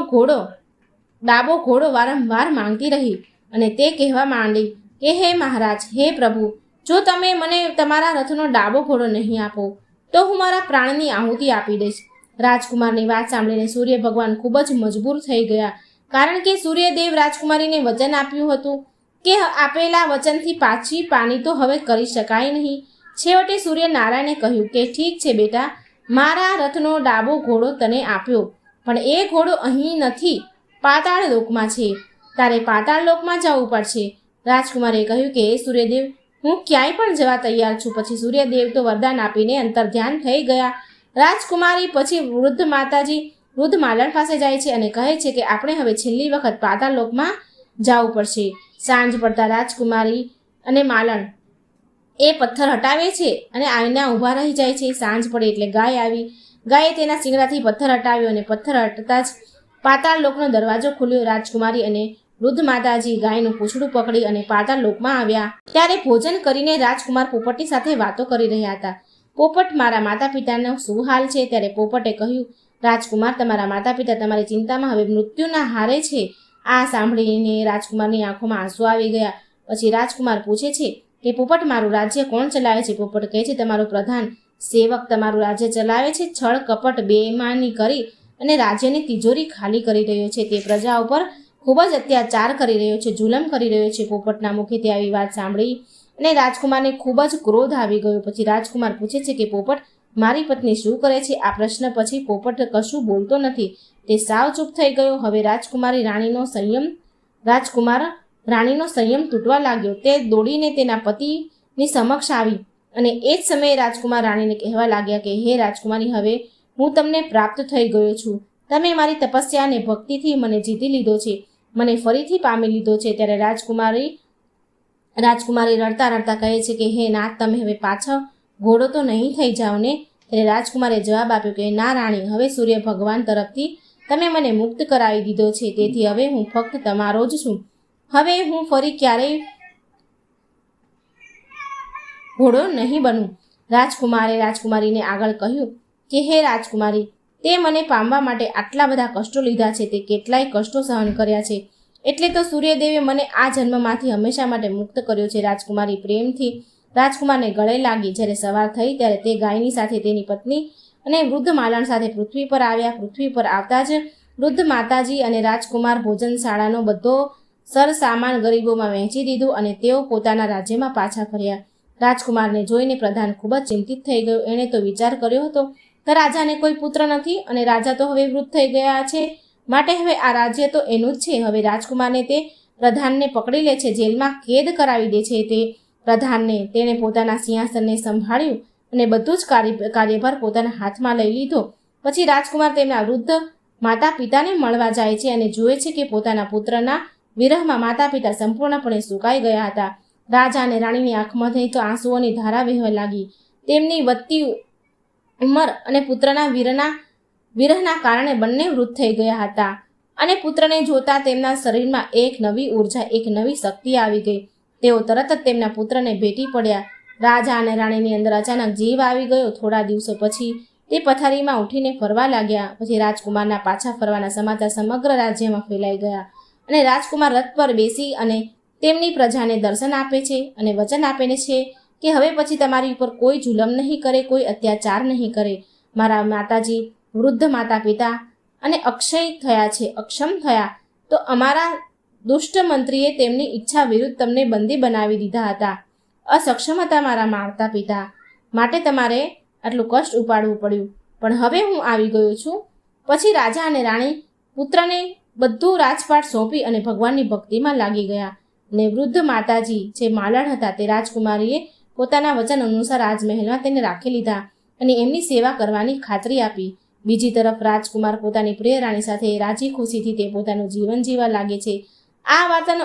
ડાબો ઘોડો વારંવાર માંગતી રહી અને તે કહેવા માંડી કે હે મહારાજ, હે પ્રભુ, જો તમે મને તમારા રથનો ડાબો ઘોડો નહીં આપો તો હું મારા પ્રાણની આહુતિ આપી દઈશ. રાજકુમારની વાત સાંભળીને સૂર્ય ભગવાન ખૂબ જ મજબૂર થઈ ગયા, કારણ કે સૂર્યદેવ રાજકુમારીને વચન આપ્યું હતું કે આપેલા વચનથી પાછી પાની તો હવે કરી શકાય નહીં. છેવટે સૂર્યનારાયણે કહ્યું કે ઠીક છે બેટા, મારા રથનો ડાબો ઘોડો તને આપ્યો, પણ એ ઘોડો અહીં નથી, પાતાળ લોકમાં છે. તારે પાતાળ લોકમાં જવું પડશે. રાજકુમારે કહ્યું કે હે સૂર્યદેવ, હું ક્યાંય પણ જવા તૈયાર છું. પછી સૂર્યદેવ તો વરદાન આપીને અંતર્ધ્યાન થઈ ગયા. રાજકુમારી પછી વૃદ્ધ માલણ પાસે જાય છે અને કહે છે કે આપણે હવે છેલ્લી વખત પાતાળ લોકમાં જવું પડશે. સાંજ પડતા રાજકુમારી અને માલણ એ પથ્થર હટાવે છે અને આવીને ઊભા રહી જાય છે. સાંજ પડે એટલે ગાય આવી. ગાયે તેના શિંગડાથી પથ્થર હટાવ્યો અને પથ્થર હટતા જ પાતાળ લોકનો દરવાજો ખુલ્યો. રાજકુમારી અને વૃદ્ધ માતાજી ગાયનું પૂંછડું પકડી અને પાતાળ લોકમાં આવ્યા. ત્યારે ભોજન કરીને રાજકુમાર પોપટની સાથે વાતો કરી રહ્યા હતા. પોપટ, મારા માતા પિતાનો શું હાલ છે? ત્યારે પોપટે કહ્યું, રાજકુમાર, તમારા માતા પિતા તમારી ચિંતામાં હવે મૃત્યુના હારે છે. આ સાંભળીને રાજકુમારની આંખોમાં આંસુ આવી ગયા. પછી રાજકુમાર પૂછે છે કે પોપટ, મારું રાજ્ય કોણ ચલાવે છે? પોપટ કહે છે, તમારો પ્રધાન સેવક તમારું રાજ્ય ચલાવે છે. છળ કપટ બેઈમાની કરી અને રાજ્યની તિજોરી ખાલી કરી રહ્યો છે. તે પ્રજા ઉપર ખૂબ જ અત્યાચાર કરી રહ્યો છે, જુલમ કરી રહ્યો છે. પોપટના મુખેથી આવી વાત સાંભળી અને રાજકુમારને ખૂબ જ ક્રોધ આવી ગયો. પછી રાજકુમાર પૂછે છે કે પોપટ, મારી પત્ની શું કરે છે? આ પ્રશ્ન પછી પોપટ કશું બોલતો નથી. તે સાવ ચૂપ થઈ ગયો. હવે રાણીનો સંયમ તૂટવા લાગ્યો. તે દોડીને તેના પતિની સમક્ષ આવી અને એ જ સમયે રાજકુમાર રાણીને કહેવા લાગ્યા કે હે રાજકુમારી, હવે હું તમને પ્રાપ્ત થઈ ગયો છું. તમે મારી તપસ્યા અને ભક્તિથી મને જીતી લીધો છે, મને ફરીથી પામી લીધો છે. ત્યારે રાજકુમારી રડતા રડતા કહે છે કે હે નાથ, તમે હવે પાછા ઘોડો તો નહીં થઈ જાઓ ને? ત્યારે રાજકુમારે જવાબ આપ્યો કે ના રાણી, હવે સૂર્ય ભગવાન તરફથી તમે મને મુક્ત કરાવી દીધો છે, તેથી હવે હું ફક્ત તમારો જ છું. હવે હું ફરી ક્યારેય ઘોડો નહીં બનું. રાજકુમારે રાજકુમારીને આગળ કહ્યું કે હે રાજકુમારી, તે મને પામવા માટે આટલા બધા કષ્ટો લીધા છે, તે કેટલાય કષ્ટો સહન કર્યા છે, એટલે તો સૂર્યદેવે મને આ જન્મમાંથી હંમેશા માટે મુક્ત કર્યો છે. રાજકુમારી પ્રેમથી રાજકુમારને ગળે લાગી. જ્યારે સવાર થઈ ત્યારે તે ગાયની સાથે તેની પત્ની અને વૃદ્ધ માલણ સાથે પૃથ્વી પર આવ્યા. પૃથ્વી પર આવતા જ વૃદ્ધ માતાજી અને રાજકુમાર ભોજનશાળાનો બધો સરસામાન ગરીબોમાં વહેંચી દીધું અને તેઓ પોતાના રાજ્યમાં પાછા ફર્યા. રાજકુમારને જોઈને પ્રધાન ખૂબ જ ચિંતિત થઈ ગયો. એણે તો વિચાર કર્યો હતો કે રાજાને કોઈ પુત્ર નથી અને રાજા તો હવે વૃદ્ધ થઈ ગયા છે, માટે હવે આ રાજ્ય તો એનું જ છે. હવે રાજકુમારને તે પ્રધાનને પકડી લે છે, જેલમાં કેદ કરાવી દે છે. તે પ્રધાનને તેણે પોતાના સિંહાસનને સંભાળ્યું અને બધું જ કાર્યભાર પોતાના હાથમાં લઈ લીધો. પછી રાજકુમાર તેમના વૃદ્ધ માતા પિતાને મળવા જાય છે અને જુએ છે કે પોતાના પુત્રના વિરહમાં માતા પિતા સંપૂર્ણપણે સુકાઈ ગયા હતા. રાજા અને રાણીની આંખમાંથી તો આંસુઓની ધારા વહેવા લાગી. તેમની વધતી ઉંમર અને પુત્રના વિરહના કારણે બંને વૃદ્ધ થઈ ગયા હતા અને પુત્રને જોતા તેમના શરીરમાં એક નવી ઉર્જા, એક નવી શક્તિ આવી ગઈ. તેઓ તરત જ તેમના પુત્રને ભેટી પડ્યા. રાજા અને રાણીની અંદર અચાનક જીવ આવી ગયો. થોડા દિવસો પછી તે પથારીમાં ઉઠીને ફરવા લાગ્યા. પછી રાજકુમારના પાછા ફરવાના સમાચાર સમગ્ર રાજ્યમાં ફેલાઈ ગયા અને રાજકુમાર રથ પર બેસી અને તેમની પ્રજાને દર્શન આપે છે અને વચન આપે છે કે હવે પછી તમારી ઉપર કોઈ જુલમ નહીં કરે, કોઈ અત્યાચાર નહીં કરે. મારા માતાજી વૃદ્ધ માતા પિતા અને અક્ષમ થયા તો અમારા દુષ્ટ મંત્રીએ તેમની ઈચ્છા વિરુદ્ધ તમને બંદી બનાવી દીધા હતા. અસક્ષમ હતા મારા માતા પિતા, માટે તમારે આટલું કષ્ટ ઉપાડવું પડ્યું, પણ હવે હું આવી ગયો છું. પછી રાજા અને રાણી પુત્રને બધું રાજપાટ સોંપી અને ભગવાનની ભક્તિમાં લાગી ગયા. ને વૃદ્ધ માતાજી જે માલણ હતા તે રાજકુમારીએ પોતાના વચન અનુસાર રાજમહેલમાં તેને રાખી લીધા અને એમની સેવા કરવાની ખાતરી આપી. બીજી તરફ રાજકુમાર પોતાની પ્રિય રાણી સાથે રાજી ખુશીથી તે પોતાનું જીવન જીવવા લાગે છે. આ વાર્તાનો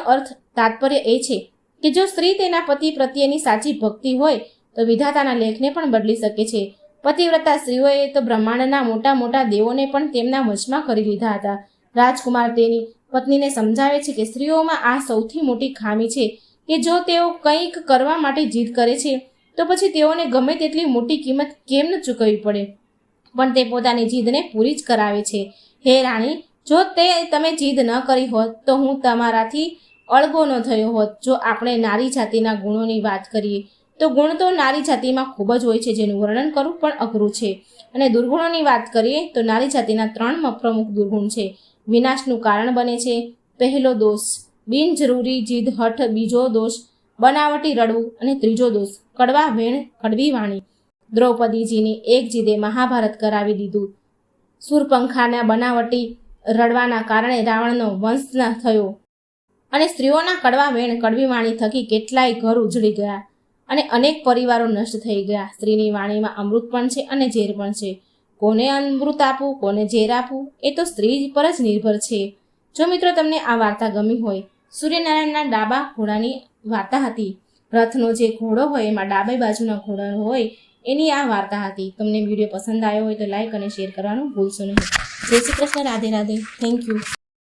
તાત્પર્ય એ છે કે જો સ્ત્રી તેના પતિ પ્રત્યેની સાચી ભક્તિ હોય તો વિધાતાના લેખને પણ બદલી શકે છે. પતિવ્રતા સ્ત્રીઓએ તો બ્રહ્માંડના મોટા મોટા દેવોને પણ તેમના વશમાં કરી લીધા હતા. રાજકુમાર તેની પત્નીને સમજાવે છે કે સ્ત્રીઓમાં આ સૌથી મોટી ખામી છે કે જો તેઓ કંઈક કરવા માટે જીદ કરે છે તો પછી તેઓને ગમે તેટલી મોટી કિંમત કેમ ન ચૂકવવી પડે પણ તે પોતાની જીદને પૂરી જ કરાવે છે. હે રાણી, જો તમે જીદ ન કરી હોત તો હું તમારાથી અળગો ન થયો હોત. જો આપણે નારી જાતિના ગુણોની વાત કરીએ તો ગુણ તો નારી જાતિમાં ખૂબ જ હોય છે, જેનું વર્ણન કરવું પણ અઘરું છે. અને દુર્ગુણોની વાત કરીએ તો નારી જાતિના 3 પ્રમુખ દુર્ગુણ છે. વિનાશનું કારણ બને છે. પહેલો દોષ બિનજરૂરી જીદ હઠ, બીજો દોષ બનાવટી રડવું અને ત્રીજો દોષ કડવા વેણ કડવી વાણી. દ્રૌપદીજીની એક જીદે મહાભારત કરાવી દીધું. સુરપંખાના બનાવટી રડવાના કારણે રાવણનો વંશ થયો અને સ્ત્રીઓના કડવા વેણ કડવી વાણી થકી કેટલાય ઘર ઉજળી ગયા અને અનેક પરિવારો નષ્ટ થઈ ગયા. સ્ત્રીની વાણીમાં અમૃત પણ છે અને ઝેર પણ છે. કોને અમૃત આપવું કોને ઝેર આપવું એ તો સ્ત્રી પર જ નિર્ભર છે. જો મિત્રો તમને આ વાર્તા ગમી હોય, સૂર્યનારાયણના ડાબા ઘોડાની વાર્તા હતી. રથનો જે ઘોડો હોય એમાં ડાબી બાજુના ઘોડા હોય એની આ વાર્તા હતી. તમને વિડીયો પસંદ આવ્યો હોય તો લાઈક અને શેર કરવાનું ભૂલશો નહીં. જય શ્રી કૃષ્ણ. રાધે રાધે. Thank you.